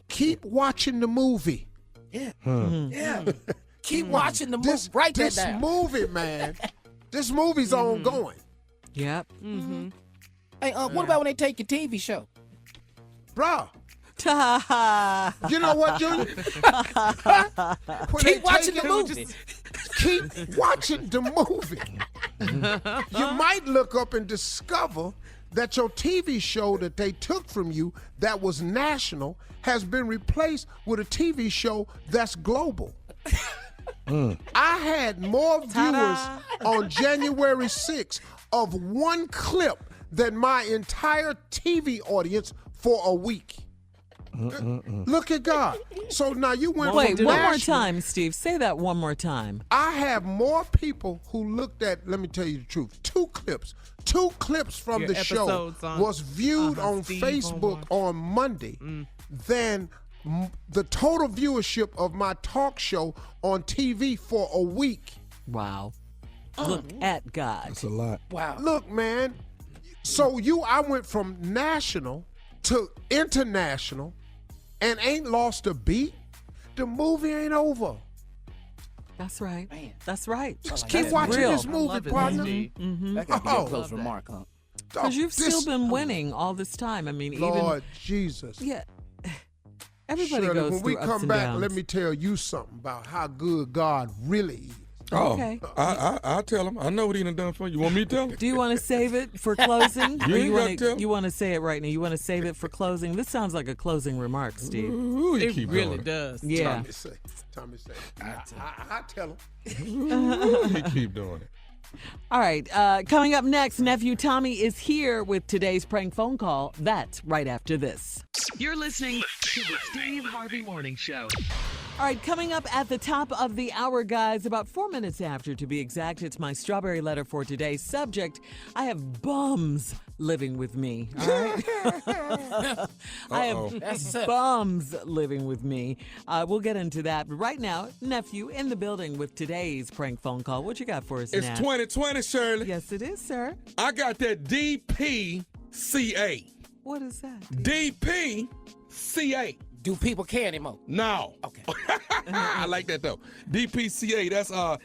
Keep watching the movie. Yeah. Yeah. Keep watching the movie. Write that down. This movie, man. This movie's ongoing. Yep. Hey, what about when they take your TV show? Bruh. You know what, Junior? Keep watching the movie. Keep watching the movie. You might look up and discover that your TV show that they took from you that was national has been replaced with a TV show that's global. I had more viewers on January 6th of one clip than my entire TV audience for a week. Look at God. So now you went Wait, from one national. more time, Steve. Say that one more time. I have more people who looked at, let me tell you the truth, two clips from Your the show episodes on- was viewed on Steve Facebook on Monday than the total viewership of my talk show on TV for a week. Wow. Look at God. That's a lot. Wow. Look, man. So I went from national to international and ain't lost a beat. The movie ain't over. That's right. Man. That's right. Just keep watching real. this movie, partner. That could be a close remark, huh? Because you've still been winning all this time. I mean, Lord Jesus. Yeah. Everybody Shirley, goes when we through ups come and back, downs. let me tell you something about how good God really is. Oh, Okay. I'll tell him. I know what he done for you. You want me to tell him? Do you want to save it for closing? You Or ain't gotta tell. you want to say it right now? You want to save it for closing? This sounds like a closing remark, Steve. Ooh, you It keep really doing does. Yeah. Tommy say. I tell him. You keep doing it. All right. Coming up next, Nephew Tommy is here with today's prank phone call. That's right after this. You're listening to the Steve Harvey Morning Show. All right, coming up at the top of the hour, guys, about 4 minutes after, to be exact, it's my strawberry letter for today's subject. I have bums living with me, all right? I have bums living with me. We'll get into that. But right now, nephew in the building with today's prank phone call. What you got for us, It's Nat? 2020, Shirley. Yes, it is, sir. I got that DPCA. What is that? DPCA. Do people care anymore? No. Okay. I like that, though. DPCA, that's a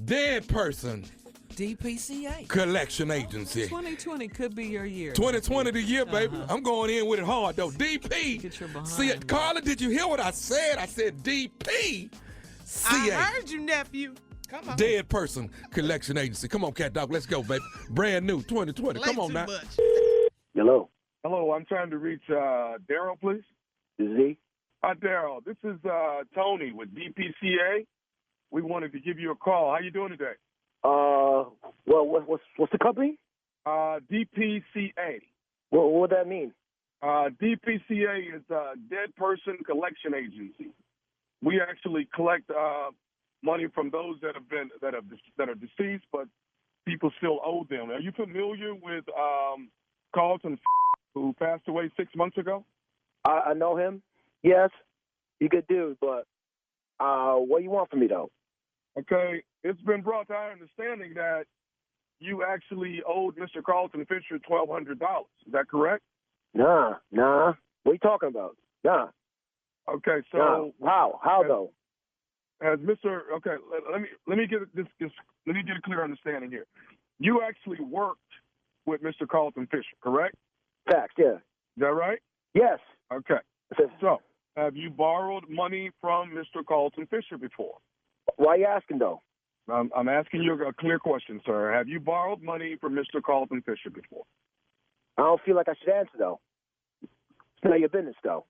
dead person DPCA. collection agency. 2020 could be your year. 2020 the year, baby. I'm going in with it hard, though. DP. Get your behind. See, Carla, did you hear what I said? I said DPCA. I heard you, nephew. Come on. Dead person collection agency. Come on, cat dog. Let's go, baby. Brand new 2020. Come on now. Hello. Hello, I'm trying to reach Daryl, please. This is he. Hi, Daryl. This is Tony with DPCA. We wanted to give you a call. How you doing today? Well, what's the company? DPCA. What would that mean? DPCA is a dead person collection agency. We actually collect money from those that are deceased, but people still owe them. Are you familiar with Carlton, who passed away 6 months ago? I know him. Yes, he a good dude, but what do you want from me, though? Okay, it's been brought to our understanding that you actually owed Mr. Carlton Fisher $1,200. Is that correct? Nah. What are you talking about? Nah. Okay, so how though? As Mr. Okay, let me get a clear understanding here. You actually worked with Mr. Carlton Fisher, correct? Facts, yeah. Is that right? Yes. Okay. So, have you borrowed money from Mr. Carlton Fisher before? Why are you asking, though? I'm asking you a clear question, sir. Have you borrowed money from Mr. Carlton Fisher before? I don't feel like I should answer, though. It's not your business, though.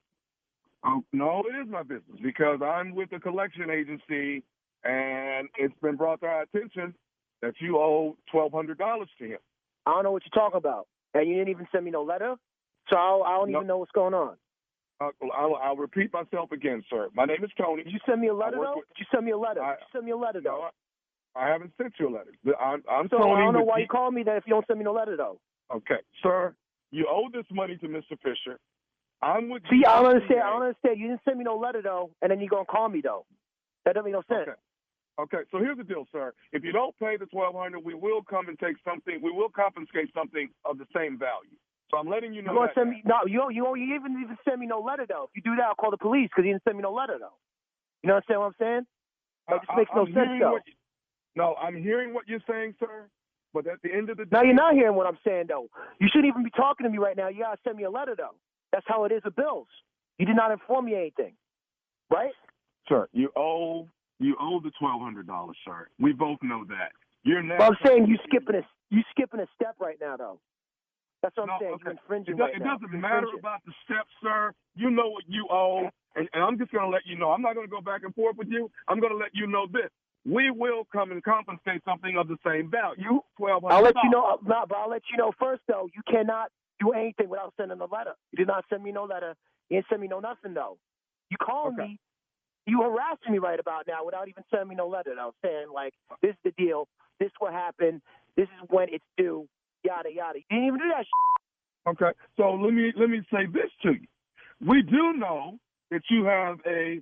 Oh, no, it is my business because I'm with the collection agency, and it's been brought to our attention that you owe $1,200 to him. I don't know what you're talking about, and you didn't even send me no letter, so I don't even know what's going on. I'll repeat myself again, sir. My name is Tony. Did you send me a letter, though? Did you send me a letter? No, I haven't sent you a letter. I'm so Tony. I don't know why you called me then if you don't send me no letter, though. Okay, sir, you owe this money to Mr. Fisher. I'm with See, I don't understand. You didn't send me no letter, though, and then you're going to call me, though. That doesn't make no sense. Okay, so here's the deal, sir. If you don't pay the $1,200, we will come and take something. We will confiscate something of the same value. So I'm letting you know. You're gonna send me? No, you even send me no letter though. If you do that, I'll call the police because you didn't send me no letter though. You understand what I'm saying? That just makes no sense though. No, I'm hearing what you're saying, sir. But at the end of the day, now you're not hearing what I'm saying though. You shouldn't even be talking to me right now. You gotta send me a letter though. That's how it is with bills. You did not inform me anything, right? Sir, you owe the $1,200, sir. We both know that. You're now. Well, I'm saying you skipping a step right now though. That's what I'm saying. Okay. You're infringing It doesn't matter about the steps, sir. You know what you owe, and I'm just going to let you know. I'm not going to go back and forth with you. I'm going to let you know this. We will come and compensate something of the same value. $1,200. I'll let you know. But I'll let you know first, though. You cannot do anything without sending a letter. You did not send me no letter. You didn't send me no nothing, though. You calling me. You harassing me right about now without even sending me no letter, though, saying, like, this is the deal. This is what happened. This is when it's due. Yada, yada. You didn't even do that shit. Okay, so let me say this to you. We do know that you have a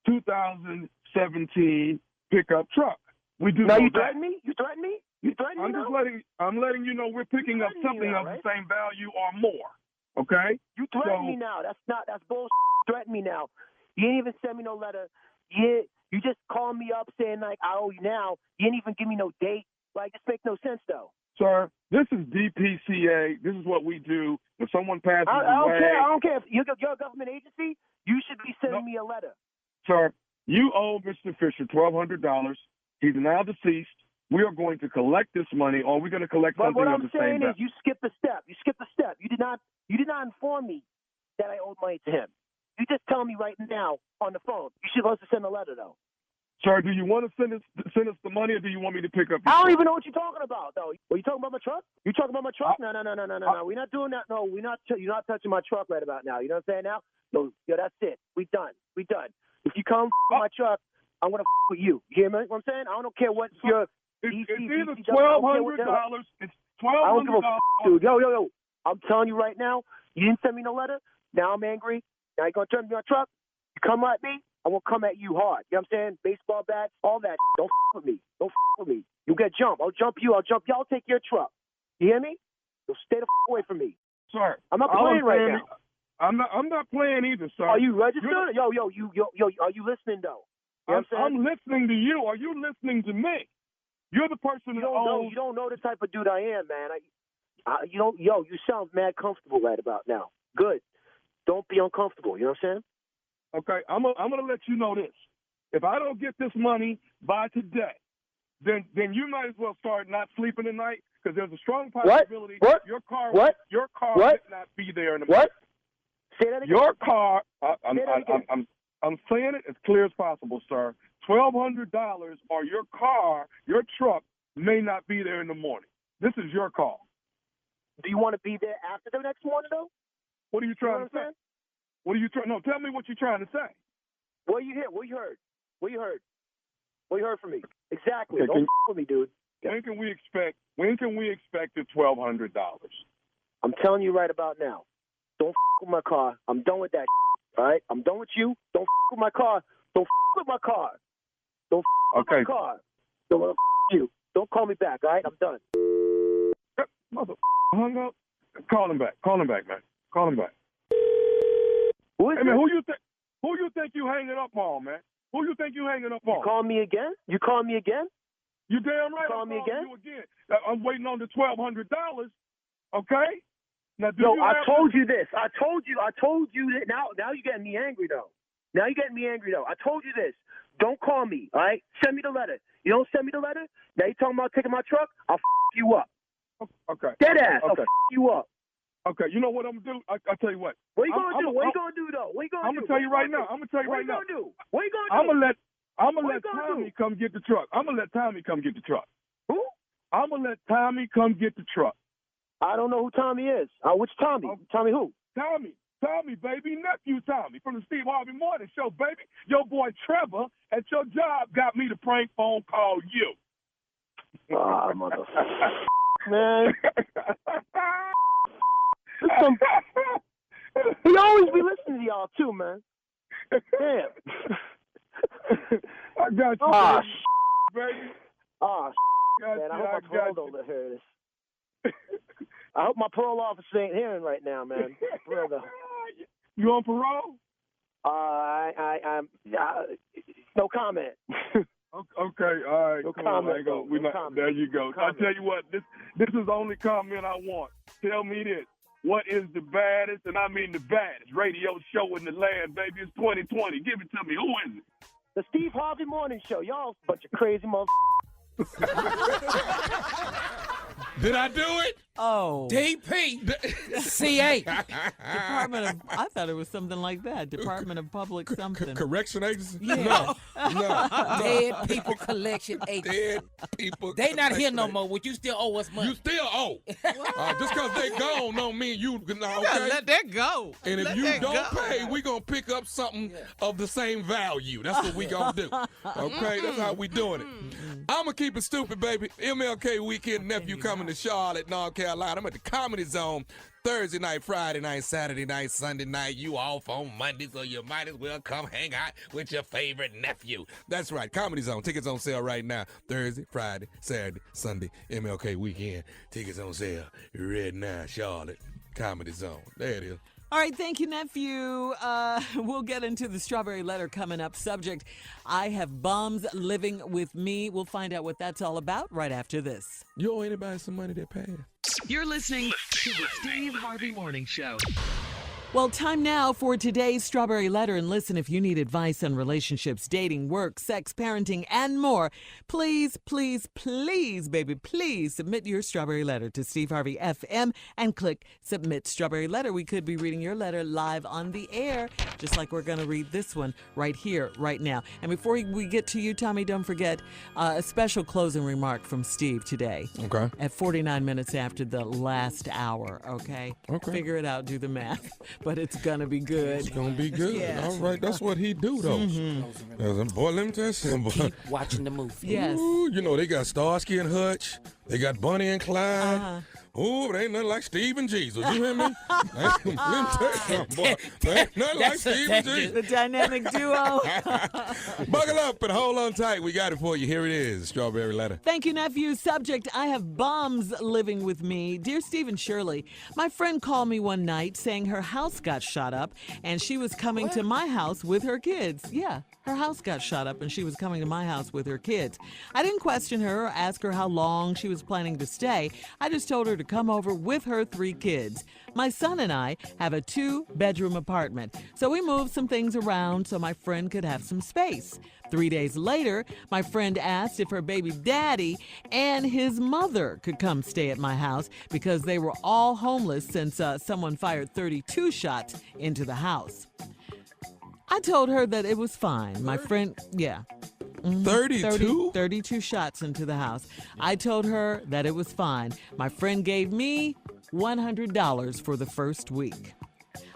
2017 pickup truck. We do. Now you threaten me? You threaten me? You threaten me? I'm letting you know we're picking up something of the same value or more. Okay? You threaten me now. That's bullshit. You threaten me now. You didn't even send me no letter. You just called me up saying like I owe you now. You didn't even give me no date. Like this makes no sense though. Sir, this is DPCA. This is what we do. When someone passes away. I don't care. If you're a government agency, you should be sending me a letter. Sir, you owe Mr. Fisher $1,200. He's now deceased. We are going to collect this money, or we're going to collect something of the same value. What I'm saying is you skipped a step. You skipped a step. You did not inform me that I owed money to him. You just tell me right now on the phone. You should also send a letter, though. Sir, do you want to send us the money, or do you want me to pick up your I don't even know what you're talking about, though. Are you talking about my truck? You talking about my truck? No. We're not doing that. No, we're not. You're not touching my truck right about now. You know what I'm saying now? No, that's it. We done. If you come with my truck, I'm gonna with you. You hear me? What I'm saying? I don't care what your. It's either $1,200. It's $1,200. I don't give a dude. Yo. I'm telling you right now. You didn't send me no letter. Now I'm angry. Now you're gonna turn me on truck. You come at me. I will come at you hard. You know what I'm saying? Baseball bats, all that. Don't with me. Don't with me. You get jumped. I'll jump you. I'll jump you. I'll take your truck. You hear me? So stay the away from me. Sir, I'm not playing right now. I'm not playing either, sir. Are you registered? Yo, are you listening though? You know I'm listening to you. Are you listening to me? You're the person you don't know the type of dude I am, man. You sound mad comfortable right about now. Good. Don't be uncomfortable. You know what I'm saying? Okay, I'm gonna let you know this. If I don't get this money by today, then you might as well start not sleeping tonight because there's a strong possibility your car might not be there in the morning. Say that again. Your car. I'm saying it as clear as possible, sir. $1,200 or your truck may not be there in the morning. This is your call. Do you want to be there after the next morning, though? What are you trying to say? What are you trying? No, tell me what you're trying to say. What you hear? What you heard? What you heard? What you heard from me? Exactly. Don't with me, dude. When can we expect the $1,200? I'm telling you right about now. Don't with my car. I'm done with that. All right? I'm done with you. Don't with my car. Don't with my car. Don't with my car. Don't you. Don't call me back. All right? I'm done. Mother hung up. Call him back, man. Call him back. Who is man, who you think you hanging up on, man? Who you think you hanging up on? You call me again? You call me again? You damn right. Call me again? You again. I'm waiting on the $1,200. Okay? Now, I told you this. I told you that. Now you're getting me angry though. I told you this. Don't call me. All right? Send me the letter. You don't send me the letter. Now you talking about taking my truck? I'll you up. Okay. Dead ass. I'll you up. Okay, you know what I'm gonna do? I'll tell you what. What you gonna do? What you gonna do though? What you gonna do? I'm gonna tell you right now. What you gonna do? What you gonna do? I'm gonna let Tommy come get the truck. I'm gonna let Tommy come get the truck. Who? I'm gonna let Tommy come get the truck. I don't know who Tommy is. Which Tommy? Tommy who? Tommy, baby, nephew Tommy from the Steve Harvey Morning Show, baby. Your boy Trevor at your job got me to prank phone call you. Ah, motherfucker. Man. He always be listening to y'all too, man. Damn. I got you, baby. Man, I hope my parole don't hear this. I hope my parole officer ain't hearing right now, man. You on parole? I'm no comment. Okay, all right. No comment. There you go. I tell you what, this is the only comment I want. Tell me this. What is the baddest, and I mean the baddest, radio show in the land, baby? It's 2020. Give it to me. Who is it? The Steve Harvey Morning Show. Y'all a bunch of crazy motherfuckers. Did I do it? Oh. DP. CA. I thought it was something like that. Department of Public something. Correction Agency? Yeah. No. Dead People Collection Agency. Dead People They not here no more. Would you still owe us money? You still owe. Just because they gone don't mean you okay? Let that go. And if you don't pay, we going to pick up something of the same value. That's what we going to do. Okay? That's how we doing it. I'm going to keep it stupid, baby. MLK weekend, nephew coming to Charlotte, North Carolina. I'm at the Comedy Zone Thursday night, Friday night, Saturday night, Sunday night. You off on Monday, so you might as well come hang out with your favorite nephew. That's right. Comedy Zone. Tickets on sale right now. Thursday, Friday, Saturday, Sunday, MLK weekend. Tickets on sale right now. Charlotte, Comedy Zone. There it is. All right, thank you, nephew. We'll get into the strawberry letter coming up. Subject, I have bums living with me. We'll find out what that's all about right after this. You owe anybody some money that passed? You're listening to the Steve Harvey Morning Show. Well, time now for today's Strawberry Letter. And listen, if you need advice on relationships, dating, work, sex, parenting, and more, please, baby, please submit your Strawberry Letter to Steve Harvey FM and click Submit Strawberry Letter. We could be reading your letter live on the air, just like we're going to read this one right here, right now. And before we get to you, Tommy, don't forget a special closing remark from Steve today. Okay. At 49 minutes after the last hour, okay? Okay. Figure it out, do the math. but it's going to be good. It's going to be good. Yeah. All right. That's what he do, though. Boy, let me tell you something. Keep watching the movie. Yes. Ooh, you know, they got Starsky and Hutch. They got Bonnie and Clyde. Ooh, they ain't nothing like Steve and Jesus. You hear me? Let me tell you something, boy. They ain't nothing like Steve and Jesus. The dynamic duo. Buckle up and hold on tight. We got it for you. Here it is, Strawberry Letter. Thank you, nephew. Subject, I have bums living with me. Dear Steve and Shirley, my friend called me one night saying her house got shot up and she was coming to my house with her kids. Yeah, her house got shot up and she was coming to my house with her kids. I didn't question her or ask her how long she was planning to stay. I just told her to come over with her 3 kids. My son and I have a 2-bedroom apartment, so we moved some things around so my friend could have some space. 3 days later, my friend asked if her baby daddy and his mother could come stay at my house because they were all homeless since someone fired 32 shots into the house. I told her that it was fine. My friend, 32 shots into the house. I told her that it was fine. My friend gave me $100 for the first week.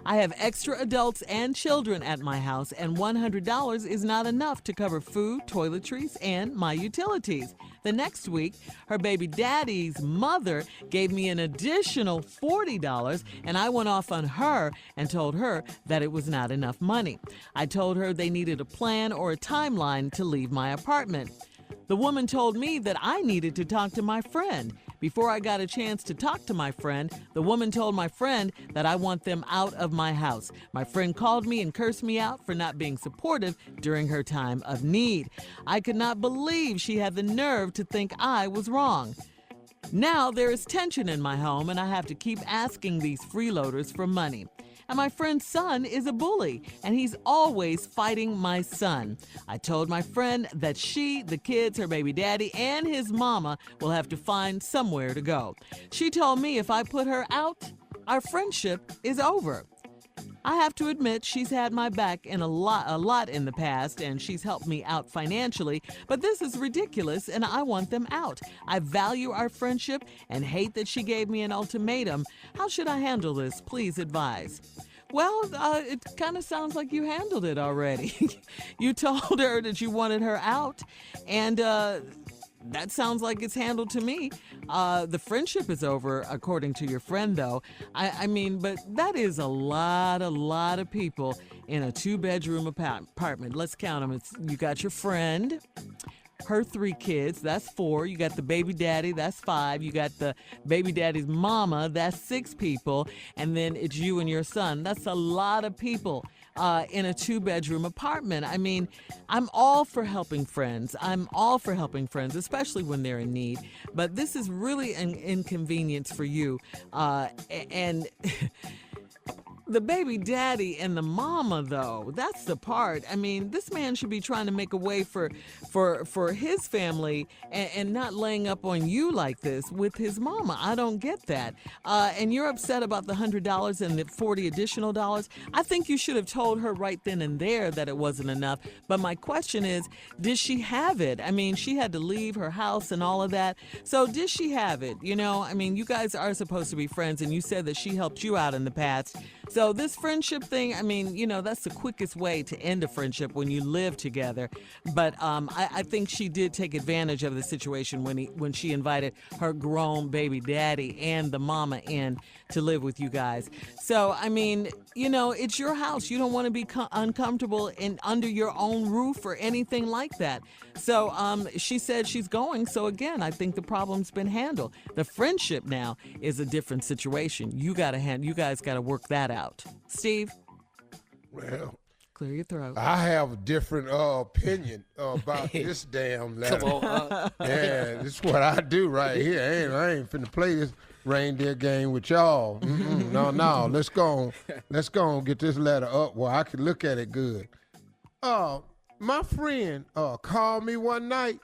I have extra adults and children at my house, and $100 is not enough to cover food, toiletries, and my utilities. The next week, her baby daddy's mother gave me an additional $40, and I went off on her and told her that it was not enough money. I told her they needed a plan or a timeline to leave my apartment. The woman told me that I needed to talk to my friend. Before I got a chance to talk to my friend, the woman told my friend that I want them out of my house. My friend called me and cursed me out for not being supportive during her time of need. I could not believe she had the nerve to think I was wrong. Now there is tension in my home and I have to keep asking these freeloaders for money. And my friend's son is a bully, and he's always fighting my son. I told my friend that she, the kids, her baby daddy, and his mama will have to find somewhere to go. She told me if I put her out, our friendship is over. I have to admit she's had my back in a lot in the past, and she's helped me out financially, but this is ridiculous and I want them out. I value our friendship and hate that she gave me an ultimatum. How should I handle this? Please advise. Well, it kind of sounds like you handled it already. You told her that you wanted her out, and that sounds like it's handled to me. The friendship is over, according to your friend, though. I mean, but that is a lot of people in a 2-bedroom apartment. Let's count them. You got your friend, her 3 kids, that's 4. You got the baby daddy, that's 5. You got the baby daddy's mama, that's 6 people. And then it's you and your son. That's a lot of people in a 2-bedroom apartment. I mean, I'm all for helping friends. Especially when they're in need. But this is really an inconvenience for you. And the baby daddy and the mama, though, that's the part. I mean, this man should be trying to make a way for his family and not laying up on you like this with his mama. I don't get that. And you're upset about the $100 and the 40 additional dollars. I think you should have told her right then and there that it wasn't enough. But my question is, did she have it? I mean, she had to leave her house and all of that. So did she have it? You know, I mean, you guys are supposed to be friends, and you said that she helped you out in the past. So this friendship thing, I mean, you know, that's the quickest way to end a friendship when you live together. But I think she did take advantage of the situation when she invited her grown baby daddy and the mama in to live with you guys. So, I mean, you know, it's your house. You don't want to be uncomfortable under your own roof or anything like that. So she said she's going. So, again, I think the problem's been handled. The friendship now is a different situation. You guys got to work that out. Steve? Well, clear your throat. I have a different opinion about this damn letter. Come on. Yeah, this is what I do right here. I ain't finna play this reindeer game with y'all. No. Let's go on get this letter up where I can look at it good. My friend called me one night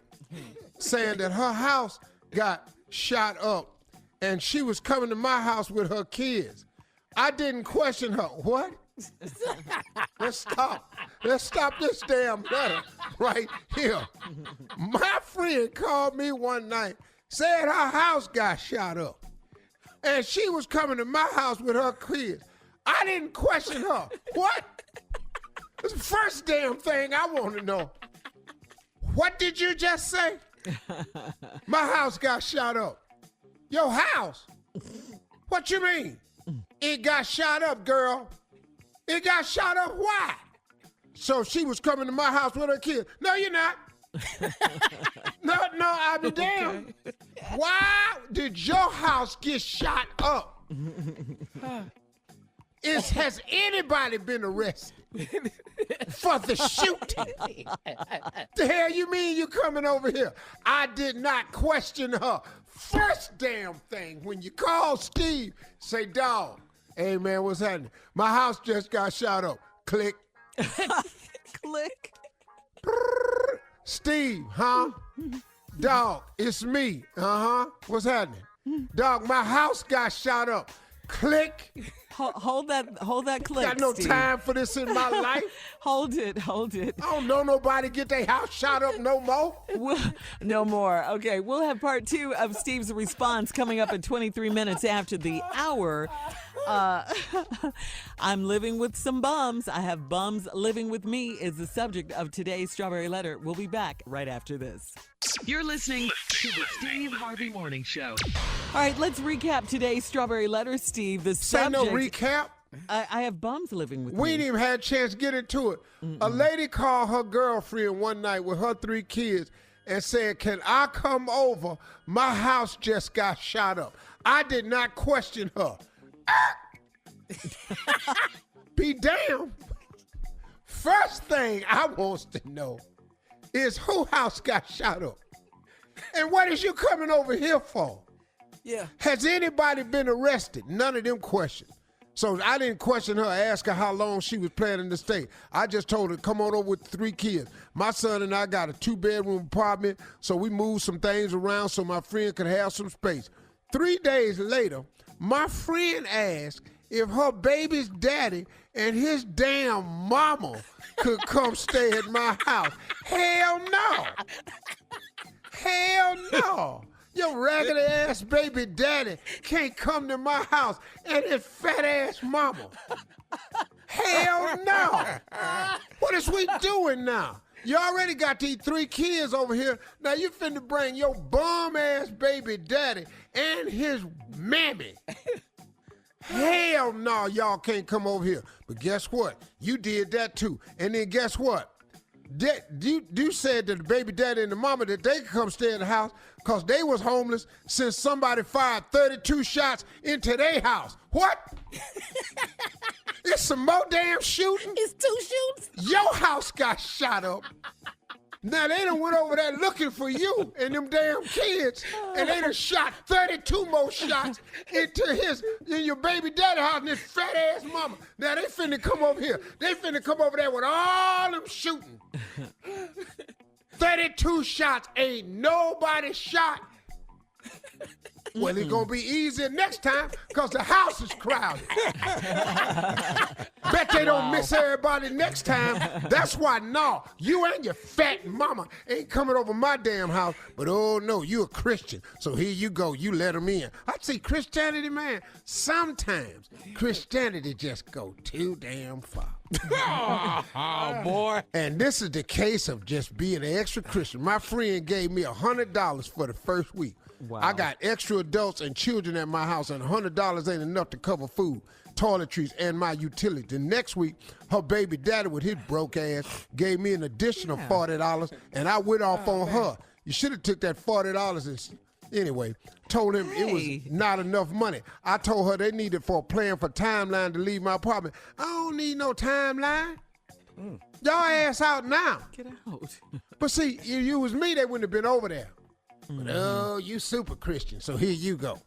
saying that her house got shot up and she was coming to my house with her kids. I didn't question her. What? Let's stop this damn letter right here. My friend called me one night, said her house got shot up, and she was coming to my house with her kids. I didn't question her. What? It's the first damn thing I want to know. What did you just say? My house got shot up. Your house? What you mean? It got shot up, girl. It got shot up. Why? So she was coming to my house with her kid. No, you're not. No, I'll be damned. Why did your house get shot up? Has anybody been arrested for the shooting? The hell you mean you coming over here? I did not question her. First damn thing, when you call Steve, say, dog, hey man, what's happening? My house just got shot up. Click. Click. Steve, huh? Dog, it's me. What's happening? Dog, my house got shot up. Click. Hold that click. Got no Steve. time for this in my life. Hold it. I don't know nobody get their house shot up no more. No more. Okay, we'll have part 2 of Steve's response coming up in 23 minutes after the hour. I'm living with some bums. I have bums living with me is the subject of today's Strawberry Letter. We'll be back right after this. You're listening to the Steve Harvey Morning Show. All right, let's recap today's Strawberry Letter, Steve. The Say subject. no recap. I have bums living with me. We ain't even had a chance to get into it. A lady called her girlfriend one night with her 3 kids and said, can I come over? My house just got shot up. I did not question her. Be damned. First thing I wants to know is who house got shot up? And what is you coming over here for? Yeah. Has anybody been arrested? None of them questions. So I didn't question her, ask her how long she was planning to stay. I just told her, come on over with 3 kids. My son and I got a 2-bedroom apartment, so we moved some things around so my friend could have some space. 3 days later, my friend asked if her baby's daddy and his damn mama could come stay at my house. Hell no. Hell no. Your raggedy ass baby daddy can't come to my house and his fat ass mama. Hell no. What is we doing now? You already got these 3 kids over here. Now you finna bring your bum ass baby daddy and his mammy. Hell no, y'all can't come over here. But guess what? You did that too. And then guess what? You said that the baby daddy and the mama that they could come stay in the house because they was homeless since somebody fired 32 shots into their house. What? It's some more damn shooting? It's 2 shootings? Your house got shot up. Now, they done went over there looking for you and them damn kids, and they done shot 32 more shots in your baby daddy house and his fat ass mama. Now, they finna come over here. They finna come over there with all them shooting. 32 shots, ain't nobody shot. Well, it's gonna be easier next time because the house is crowded. Bet they don't miss everybody next time. That's why, no, you and your fat mama ain't coming over my damn house. But oh no, you a Christian, so here you go. You let them in. I see Christianity, man. Sometimes Christianity just go too damn far. Oh, boy. And this is the case of just being an extra Christian. My friend gave me $100 for the first week. Wow. I got extra adults and children at my house, and $100 ain't enough to cover food, toiletries, and my utilities. The next week, her baby daddy with his broke ass gave me an additional $40, and I went off on her. You should have took that $40 and anyway, told him it was not enough money. I told her they needed for a plan for timeline to leave my apartment. I don't need no timeline. Y'all ass out now. Get out. But see, if you was me, they wouldn't have been over there. But oh, you super Christian, so here you go.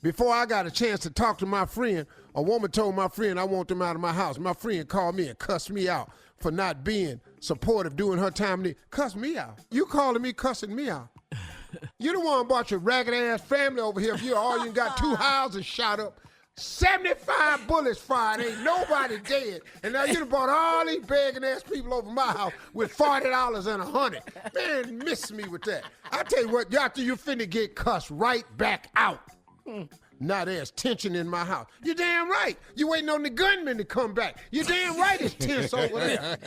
Before I got a chance to talk to my friend, a woman told my friend I want them out of my house. My friend called me and cussed me out for not being supportive during her time. Cuss me out. You calling me cussing me out. You the one brought your ragged-ass family over here. If you all you got 2 houses shot up, 75 bullets fired, ain't nobody dead. And now you done brought all these begging-ass people over my house with $40 and $100. Man, miss me with that. I tell you what, after you finna get cussed right back out. Now there's tension in my house. You're damn right. You waiting on the gunman to come back. You're damn right it's tense over there.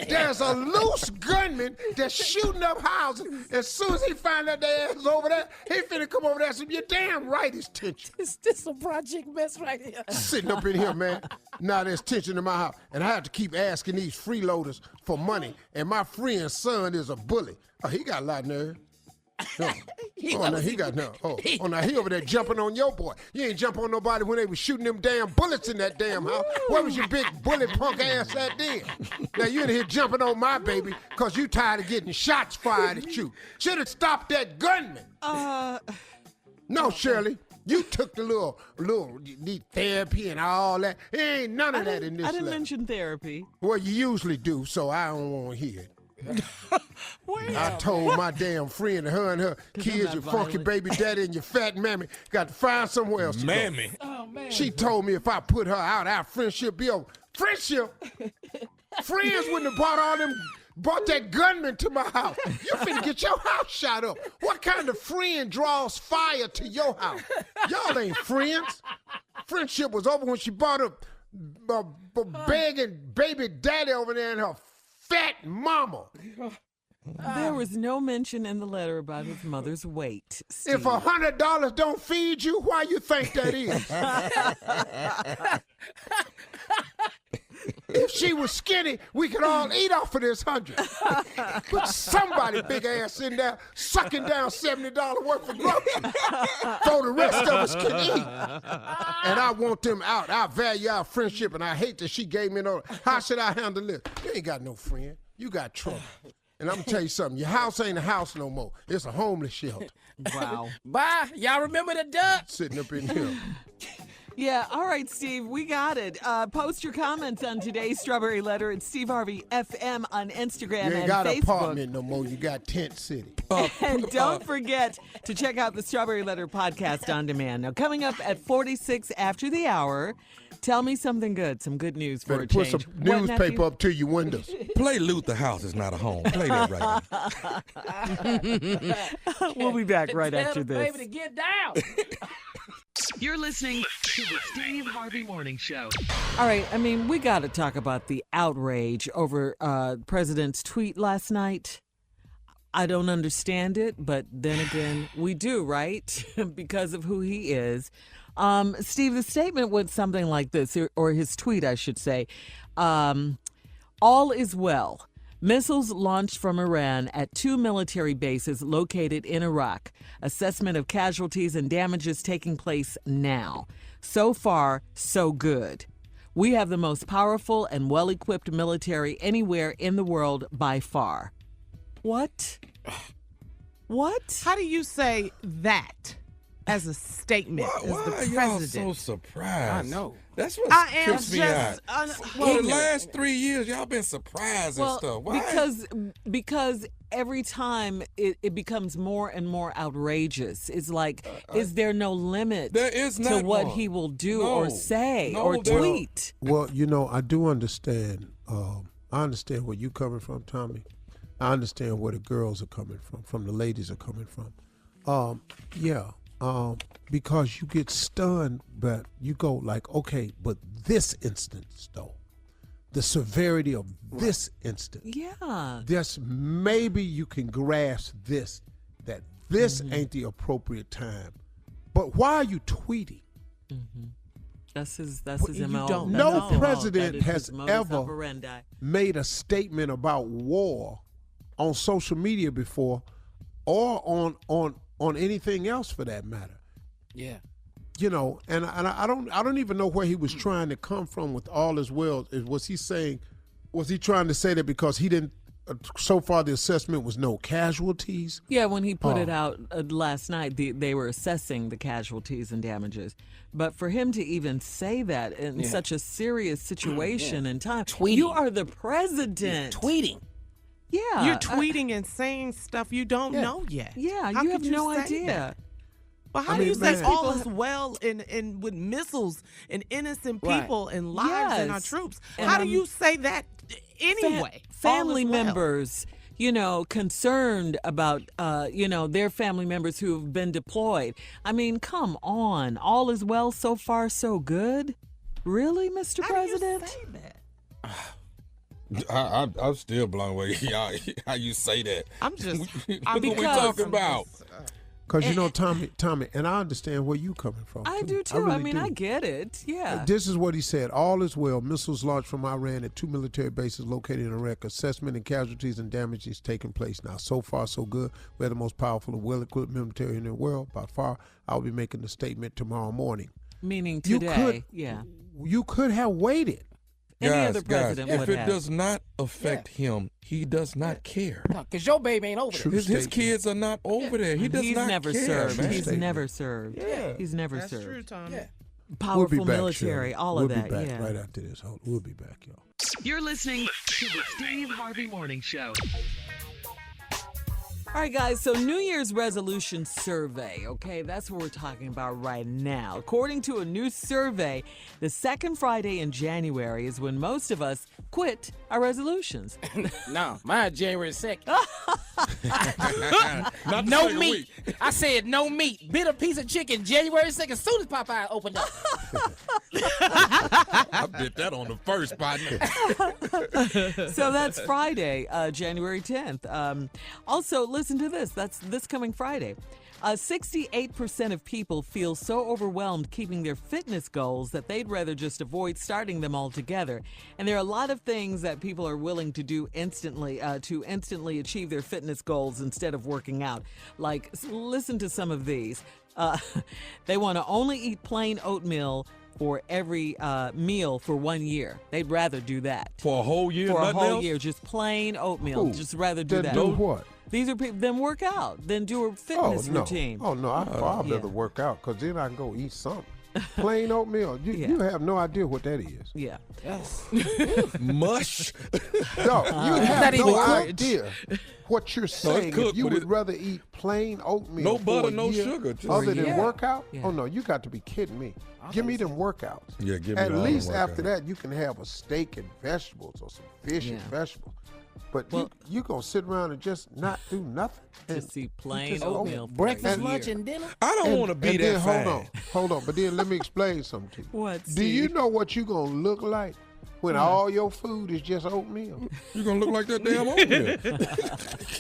There's a loose gunman that's shooting up houses. As soon as he find out their ass is over there, he finna come over there and say, you're damn right it's tension. This a project mess right here. Sitting up in here, man. Now there's tension in my house. And I have to keep asking these freeloaders for money. And my friend's son is a bully. Oh, he got a lot of nerve. No. Now he got no. Now he over there jumping on your boy. You ain't jump on nobody when they was shooting them damn bullets in that damn house. Where was your big bully punk ass at then? Now you in here jumping on my baby because you tired of getting shots fired at you. Should have stopped that gunman. No, Shirley. You took the little you need therapy and all that. There ain't none of that in this I didn't letter. mention therapy. Well, you usually do, so I don't want to hear it. I told my damn friend, her and her kids, your funky baby daddy and your fat mammy, got to find somewhere else to Mammy. go. Oh, man. She told me if I put her out, our friendship be over. Friendship? Friends wouldn't have brought that gunman to my house. You finna get your house shot up. What kind of friend draws fire to your house? Y'all ain't friends. Friendship was over when she brought a begging baby daddy over there and her fat mama. There was no mention in the letter about his mother's weight, Steve. If $100 don't feed you, why you think that is? If she was skinny, we could all eat off of this 100. But somebody big ass in there sucking down $70 worth of groceries so the rest of us can eat. And I want them out. I value our friendship, and I hate that she gave me no. How should I handle this? You ain't got no friend. You got trouble. And I'm going to tell you something. Your house ain't a house no more. It's a homeless shelter. Wow. Bye. Y'all remember the duck? Sitting up in here. Yeah, all right, Steve, we got it. Post your comments on today's Strawberry Letter at Steve Harvey FM on Instagram You ain't and got Facebook. an apartment no more. You got Tent City. And don't forget to check out the Strawberry Letter podcast on demand. Now, coming up at 46 after the hour, tell me something good, some good news for a Put change. some newspaper up to your windows. Play Luther House is not a home. Play that right now. We'll be back right Tell after the this. baby to get down. You're listening to the Steve Harvey Morning Show. All right, I mean, we got to talk about the outrage over President's tweet last night. I don't understand it, but then again, we do, right? Because of who he is. Steve, the statement went something like this, or his tweet, I should say. All is well. Missiles launched from Iran at 2 military bases located in Iraq. Assessment of casualties and damages taking place now. So far, so good. We have the most powerful and well-equipped military anywhere in the world by far. What? What? How do you say that as a statement Why as the are y'all president? so surprised? I know. That's what I am trips me out. just Well, the last 3 years, y'all been surprised and stuff. Why? Because every time it becomes more and more outrageous. It's like, is there no limit there is to not what one. he will do No. or say No, or there- tweet? Well, you know, I do understand. I understand where you coming from, Tommy. I understand where the girls are coming from the ladies are coming from. Because you get stunned, but you go like, okay, but this instance, though, the severity of this instance, Yeah. just maybe you can grasp this, that this ain't the appropriate time. But why are you tweeting? That's his you MO. don't That's No his MO. president That is has his modus ever operandi. made a statement about war on social media before, or on anything else for that matter. Yeah. You know, and I don't even know where he was trying to come from with all his wells. Was he trying to say that because he didn't? So far, the assessment was no casualties. Yeah, when he put it out last night, they were assessing the casualties and damages. But for him to even say that in such a serious situation and time, Tweeting. you are the president. Tweeting. Yeah. You're tweeting and saying stuff you don't know yet. Yeah, How you could have no say idea. that? But how I do you mean, say man. all is well and with missiles and innocent people and lives and our Yes. troops? And How do you say that anyway? Family All is well. members concerned about, their family members who have been deployed. I mean, come on. All is well so far, so good? Really, Mr. President? How do you say that? I'm still blown away how you say that. I'm just. What we talking about? Because, Tommy, and I understand where you coming from. I do, too. I mean, I get it. Yeah. This is what he said. All is well. Missiles launched from Iran at 2 military bases located in Iraq. Assessment and casualties and damage is taking place now. So far, so good. We're the most powerful and well-equipped military in the world. By far, I'll be making the statement tomorrow morning. Meaning today, You could have waited. Any other president would if it does not affect him, he does not care. No, because your baby ain't over there. His kids are not over there. He does not never care. served. Man. He's never served. Yeah. He's never That's served. true, Tommy. Yeah. Powerful we'll be back, military, Shirley. all of that. We'll be back yeah. right after this. We'll be back, y'all. You're listening to the Steve Harvey Morning Show. All right, guys, so New Year's resolution survey, okay? That's what we're talking about right now. According to a new survey, the second Friday in January is when most of us quit our resolutions. No, mine January 2nd. Not the No second meat. week. I said no meat. Bit a piece of chicken January 2nd as soon as Popeye opened up. I bet that on the first, partner. So that's Friday, January 10th. Also, listen to this. That's this coming Friday. 68% of people feel so overwhelmed keeping their fitness goals that they'd rather just avoid starting them altogether. And there are a lot of things that people are willing to do instantly to instantly achieve their fitness goals instead of working out. Like, listen to some of these. They want to only eat plain oatmeal for every meal for 1 year. They'd rather do that. For a whole year? For a nothing whole else? year, just plain oatmeal. Just rather do that. Do what? These are people, then work out, then do a fitness routine. Oh, no, I'd rather work out because then I can go eat something. Plain oatmeal. You have no idea what that is. Yeah. Mush. No, you have no idea what you're saying. cooked, If you but would rather eat plain oatmeal No butter, for a no year sugar, just- other than Yeah. workout? Yeah. Oh, no, you got to be kidding me. Give me them workouts. Yeah, give me At all them least after workouts. that, you can have a steak and vegetables or some fish and Yeah. vegetables. But Well- you going to sit around and just not do nothing? Just eat plain just oatmeal. for a Breakfast, year. lunch, and dinner. I don't want to be and that then, fat. Hold on. But then let me explain something to you. What, Do you Steve? know what you going to look like when all your food is just oatmeal? You're going to look like that damn oatmeal.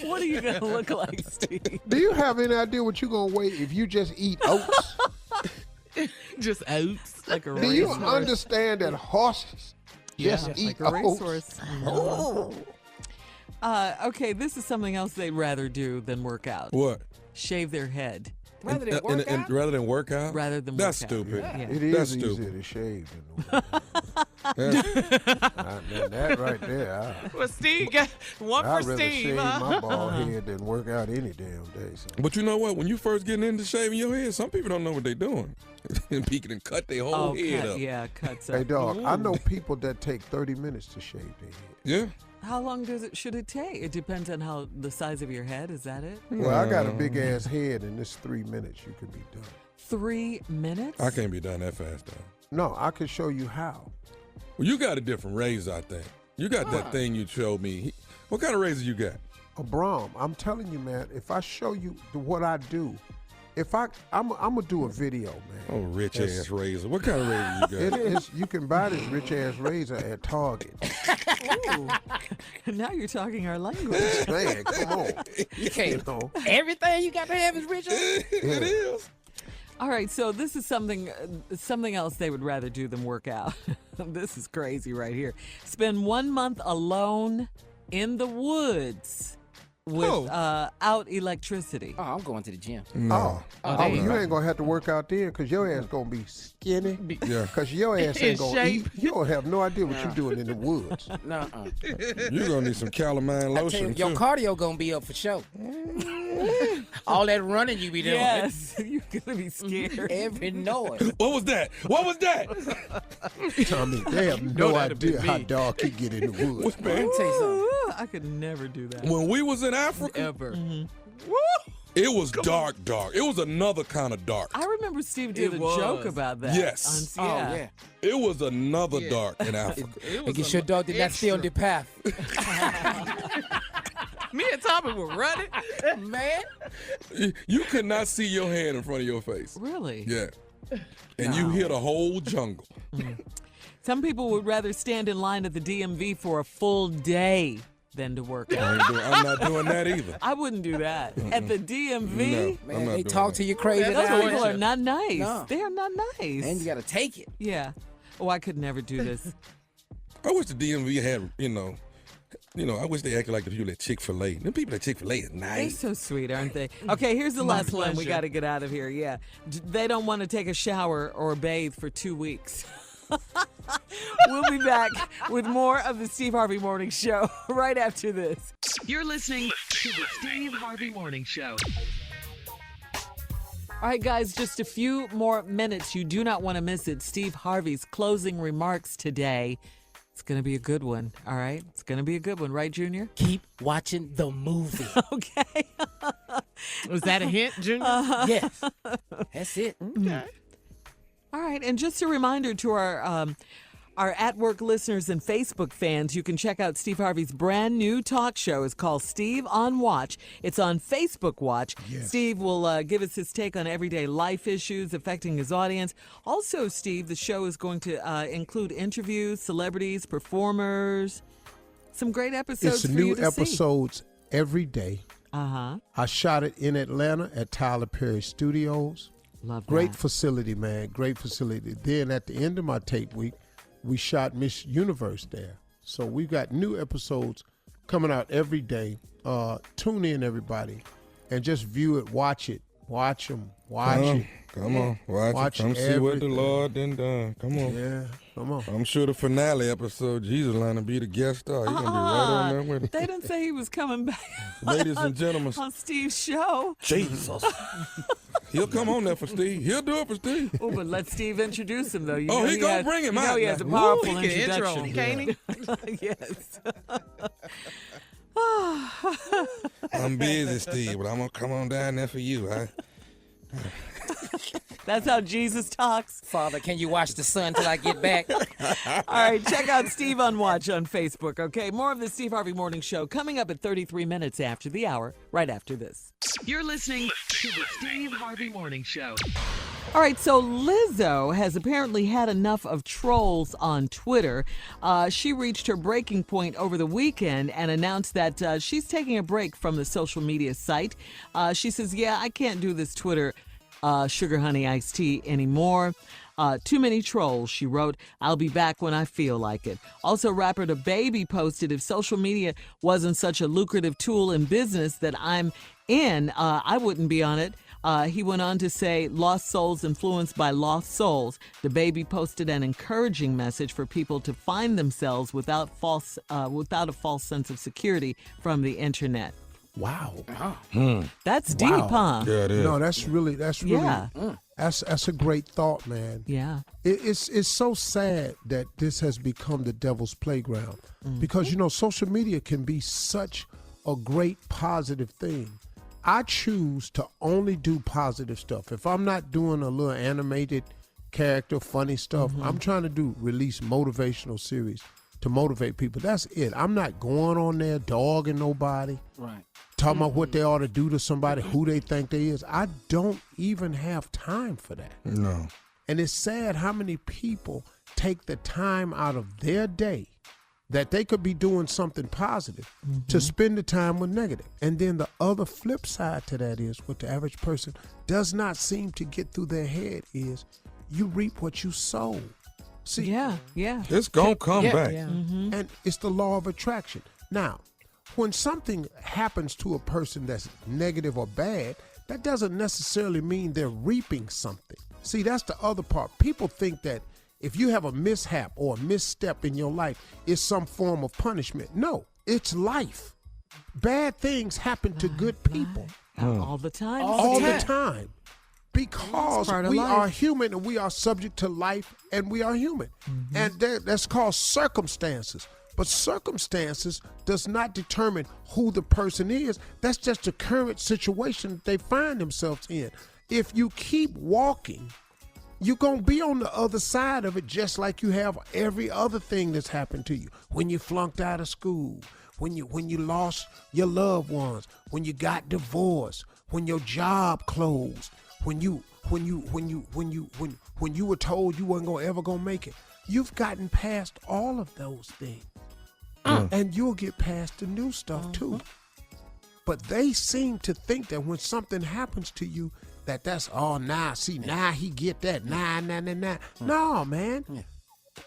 What are you going to look like, Steve? Do you have any idea what you're going to weigh if you just eat oats? Just oats. Like a Do you racehorse. understand that horses just eat like a oats? racehorse. Okay, this is something else they'd rather do than work out. What? Shave their head. Rather than work out. Rather than work out? Rather than That's work out. stupid. Yeah. It That's is easier stupid. to shave than to work out. That right there. Well, Steve got one I'd for rather Steve, shave huh? my bald head than work out any damn day. So. But you know what? When you first getting into shaving your head, some people don't know what they're doing. And people can cut their whole head cut, up. yeah, cuts up. Hey, dog, I know people that take 30 minutes to shave their head. Yeah. How long should it take? It depends on how the size of your head. Is that it? Well, I got a big ass head, and this 3 minutes you can be done. 3 minutes? I can't be done that fast, though. No, I can show you how. Well, you got a different razor, I think. You got that thing you showed me. What kind of razor you got? A Brahm. I'm telling you, man, if I show you what I do, I'm gonna do a video, man. Oh, rich ass razor. What kind of razor you It got? is. You can buy this rich ass razor at Target. Ooh. Now you're talking our language. Man, come on. You can't. You know. Everything you got to have is rich. It is. All right, so this is something else they would rather do than work out. This is crazy right here. Spend 1 month alone in the woods without electricity. Oh, I'm going to the gym. No. You ain't gonna have to work out there because your ass gonna be skinny. Yeah. Because your ass ain't In gonna shape. eat. You don't have no idea what you're doing in the woods. Nuh-uh. You're going to need some calamine I tell you, lotion, your too. cardio gonna be up for sure. All that running you be doing. Yes, you're gonna be scared. Every noise. What was that? What was that? Tommy, they have no idea how dark you get in the woods. Let me tell you something. Ooh, I could never do that. When we was in Africa, Ever. it was dark. It was another kind of dark. I remember Steve did It a joke was. about that. Yes. Oh, yeah. It was another dark in Africa. It I was guess your dog did not stay on the path. Me and Tommy were running. Man. You could not see your hand in front of your face. Really? Yeah. And you hear the whole jungle. Some people would rather stand in line at the DMV for a full day than to work out. I'm not doing that either. I wouldn't do that. At the DMV? No, Man, they talk to you crazy. Those people are not nice. No. They are not nice. And you got to take it. Yeah. Oh, I could never do this. I wish the DMV had, I wish they acted like the people at Chick-fil-A. Them people at Chick-fil-A is They're nice. so sweet, aren't they? Okay, here's the My last one. We pleasure. got to get out of here. Yeah. They don't want to take a shower or bathe for 2 weeks. We'll be back with more of the Steve Harvey Morning Show right after this. You're listening to the Steve Harvey Morning Show. All right, guys, just a few more minutes. You do not want to miss it. Steve Harvey's closing remarks today. It's going to be a good one, all right? It's going to be a good one, right, Junior? Keep watching the movie. Okay. Was that a hint, Junior? Yes. That's it. Okay. All right, and just a reminder to our at-work listeners and Facebook fans, you can check out Steve Harvey's brand new talk show. It's called Steve on Watch. It's on Facebook Watch. Yes. Steve will give us his take on everyday life issues affecting his audience. Also, Steve, the show is going to include interviews, celebrities, performers, some great episodes It's for you new to see. episodes every day. Uh-huh. I shot it in Atlanta at Tyler Perry Studios. Love Great that. facility, man. Great facility. Then at the end of my tape week, we shot Miss Universe there. So we got new episodes coming out every day. Tune in, everybody, and just view it. Watch it. Watch them. Watch it. Come on. Watch it. Come see what the Lord done done. Come on. Yeah, come on. I'm sure the finale episode, Jesus line to be the guest star. He's going to be right on there with it. They didn't say he was coming back. Ladies and gentlemen. On Steve's show. Jesus. He'll come on there for Steve. He'll do it for Steve. Oh, but let Steve introduce him, though. You Oh, know he gonna has- bring him you know out he now. has a powerful Woo, he can intro introduction. him, can't he? Yes. I'm busy, Steve, but I'm going to come on down there for you. That's how Jesus talks. Father, can you watch the sun till I get back? All right, check out Steve on Watch on Facebook, okay? More of the Steve Harvey Morning Show coming up at 33 minutes after the hour, right after this. You're listening to the Steve Harvey Morning Show. All right, so Lizzo has apparently had enough of trolls on Twitter. She reached her breaking point over the weekend and announced that she's taking a break from the social media site. She says, yeah, I can't do this Twitter sugar honey iced tea anymore. Too many trolls, she wrote. I'll be back when I feel like it. Also, rapper DaBaby posted, if social media wasn't such a lucrative tool in business that I'm in, I wouldn't be on it. He went on to say, lost souls influenced by lost souls. DaBaby posted an encouraging message for people to find themselves without a false sense of security from the internet. Wow. That's deep, huh? Yeah, it is. No, that's really Yeah. that's a great thought, man. Yeah. It's so sad that this has become the devil's playground because social media can be such a great positive thing. I choose to only do positive stuff. If I'm not doing a little animated character, funny stuff, I'm trying to release motivational series to motivate people. That's it. I'm not going on there dogging nobody. Right. Talking about what they ought to do to somebody, who they think they is. I don't even have time for that. No. And it's sad how many people take the time out of their day that they could be doing something positive to spend the time with negative. And then the other flip side to that is what the average person does not seem to get through their head is you reap what you sow. See, Yeah. It's going to come back. Yeah. and it's the law of attraction. Now, when something happens to a person that's negative or bad, that doesn't necessarily mean they're reaping something. See, that's the other part. People think that if you have a mishap or a misstep in your life, it's some form of punishment. No, it's life. Bad things happen to good people All the time. all the time. Because part of we life. are human and we are subject to life and we are human. And that's called circumstances. But circumstances does not determine who the person is. That's just the current situation they find themselves in. If you keep walking, you're going to be on the other side of it just like you have every other thing that's happened to you. When you flunked out of school, when you lost your loved ones, when you got divorced, when your job closed, when you were told you weren't ever gonna make it. You've gotten past all of those things. And you'll get past the new stuff too. But they seem to think that when something happens to you, that's now he get that. No, man.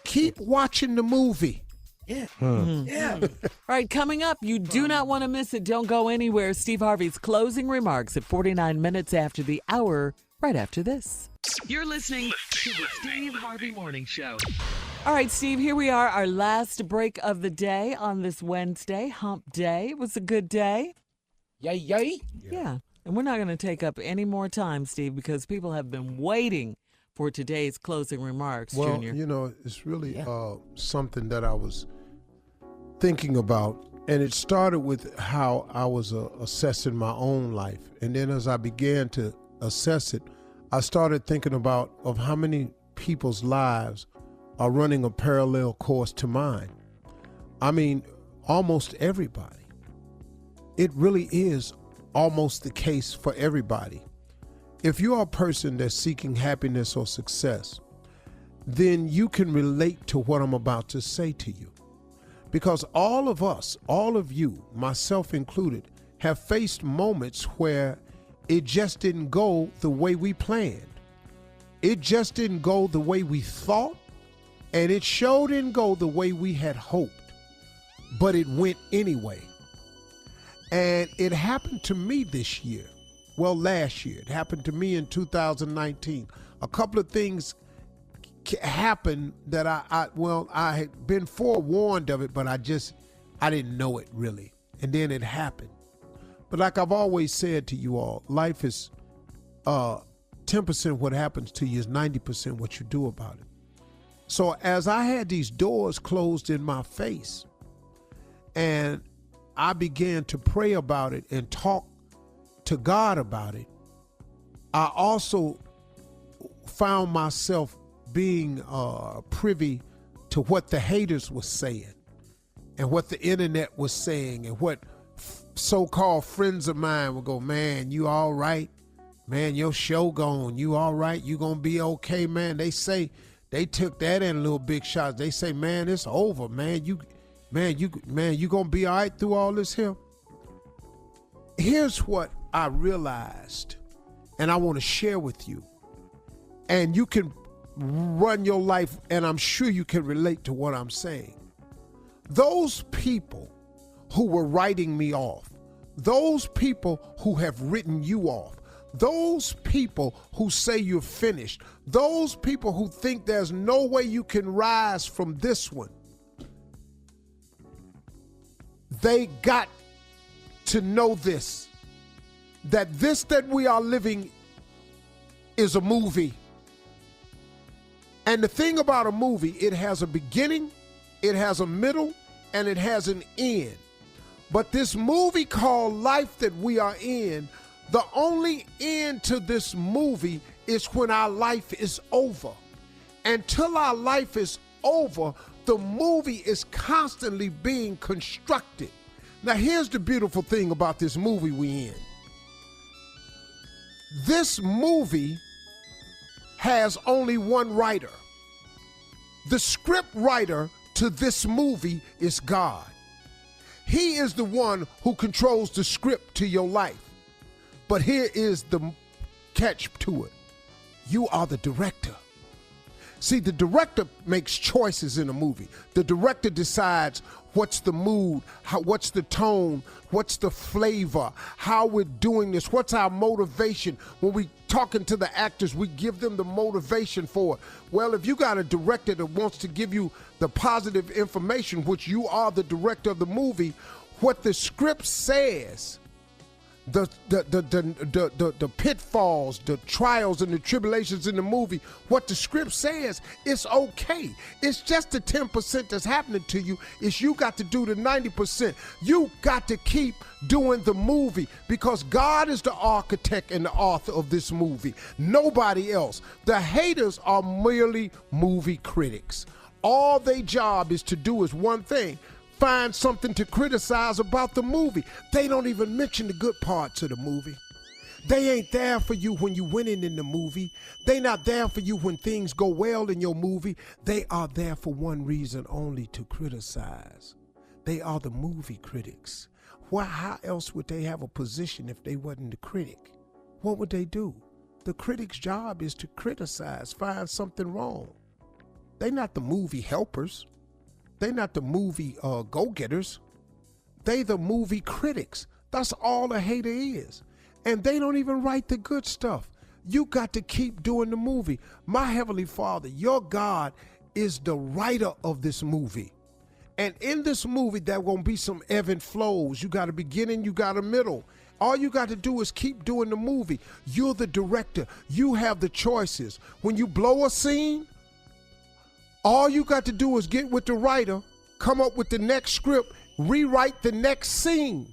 Keep watching the movie. Yeah. Yeah. All right, coming up, you do not want to miss it. Don't go anywhere. Steve Harvey's closing remarks at 49 minutes after the hour, right after this. You're listening to the Steve Harvey Morning Show. All right, Steve, here we are, our last break of the day on this Wednesday, hump day. It was a good day. Yay, yay. Yeah. And we're not going to take up any more time, Steve, because people have been waiting for today's closing remarks, Junior. Well, you know, it's really something that I was thinking about, and it started with how I was assessing my own life. And then as I began to assess it, I started thinking about how many people's lives are running a parallel course to mine. I mean, almost everybody. It really is almost the case for everybody. If you're a person that's seeking happiness or success, then you can relate to what I'm about to say to you. Because all of us, all of you, myself included, have faced moments where it just didn't go the way we planned. It just didn't go the way we thought, and it sure didn't go the way we had hoped. But it went anyway. And it happened to me this year. Well, last year. It happened to me in 2019. A couple of things happened that I had been forewarned of it, but I didn't know it really. And then it happened. But like I've always said to you all, life is 10% what happens to you is 90% what you do about it. So as I had these doors closed in my face, and I began to pray about it and talk to God about it, I also found myself being privy to what the haters were saying and what the internet was saying and what so-called friends of mine would go, man, you all right? Man, your show gone. You all right? You gonna be okay, man? They say they took that in little big shots. They say, man, it's over, man. You gonna be all right through all this here? Here's what I realized, and I want to share with you. And you can run your life, and I'm sure you can relate to what I'm saying. Those people who were writing me off, those people who have written you off, those people who say you're finished, those people who think there's no way you can rise from this one, they got to know this, that we are living is a movie. And the thing about a movie, it has a beginning, it has a middle, and it has an end. But this movie called life that we are in, the only end to this movie is when our life is over. Until our life is over, the movie is constantly being constructed. Now, here's the beautiful thing about this movie we in. This movie has only one writer. The script writer to this movie is God. He is the one who controls the script to your life. But here is the catch to it. You are the director. See, the director makes choices in a movie. The director decides what's the mood, what's the tone, what's the flavor, how we're doing this, what's our motivation. When we talking to the actors, we give them the motivation for it. Well, if you got a director that wants to give you the positive information, which you are the director of the movie, what the script says, the pitfalls, the trials, and the tribulations in the movie, what the script says, it's okay. It's just the 10% that's happening to you. It's you got to do the 90%. You got to keep doing the movie because God is the architect and the author of this movie. Nobody else. The haters are merely movie critics. All their job is to do is one thing: find something to criticize about the movie. They don't even mention the good parts of the movie. They ain't there for you when you're winning in the movie. They not there for you when things go well in your movie. They are there for one reason only: to criticize. They are the movie critics. How else would they have a position if they wasn't the critic? What would they do? The critic's job is to criticize, find something wrong. They not the movie helpers. They not the movie go-getters. They the movie critics. That's all a hater is. And they don't even write the good stuff. You got to keep doing the movie. My Heavenly Father, your God, is the writer of this movie. And in this movie, there going to be some ebb and flows. You got a beginning, you got a middle. All you got to do is keep doing the movie. You're the director. You have the choices. When you blow a scene, all you got to do is get with the writer, come up with the next script, rewrite the next scene.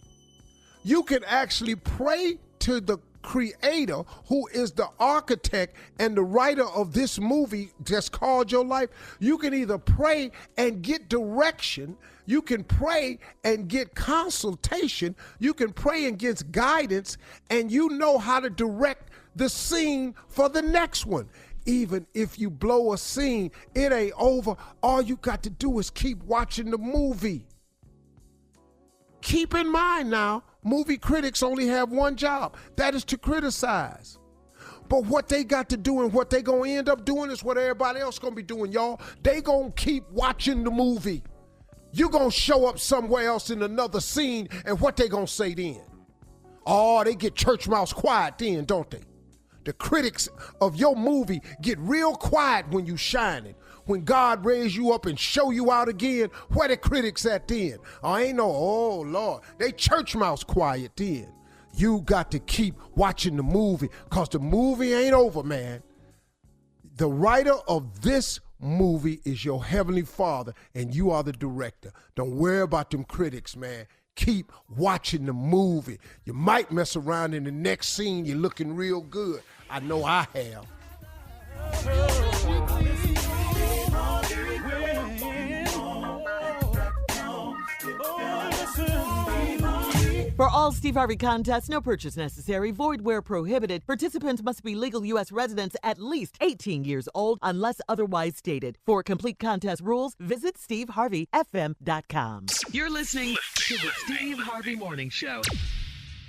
You can actually pray to the creator, who is the architect and the writer of this movie just called your life. You can either pray and get direction. You can pray and get consultation. You can pray and get guidance, and you know how to direct the scene for the next one. Even if you blow a scene, it ain't over. All you got to do is keep watching the movie. Keep in mind now, movie critics only have one job. That is to criticize. But what they got to do and what they gonna end up doing is what everybody else gonna be doing, y'all. They gonna keep watching the movie. You gonna show up somewhere else in another scene, and what they gonna say then? Oh, they get church mouse quiet then, don't they? The critics of your movie get real quiet when you shining. When God raise you up and show you out again, where the critics at then? Oh Lord, they church mouse quiet then. You got to keep watching the movie, because the movie ain't over, man. The writer of this movie is your Heavenly Father, and you are the director. Don't worry about them critics, man. Keep watching the movie. You might mess around in the next scene, you're looking real good. I know I have. For all Steve Harvey contests, no purchase necessary, void where prohibited. Participants must be legal U.S. residents at least 18 years old unless otherwise stated. For complete contest rules, visit SteveHarveyFM.com. You're listening to the Steve Harvey Morning Show.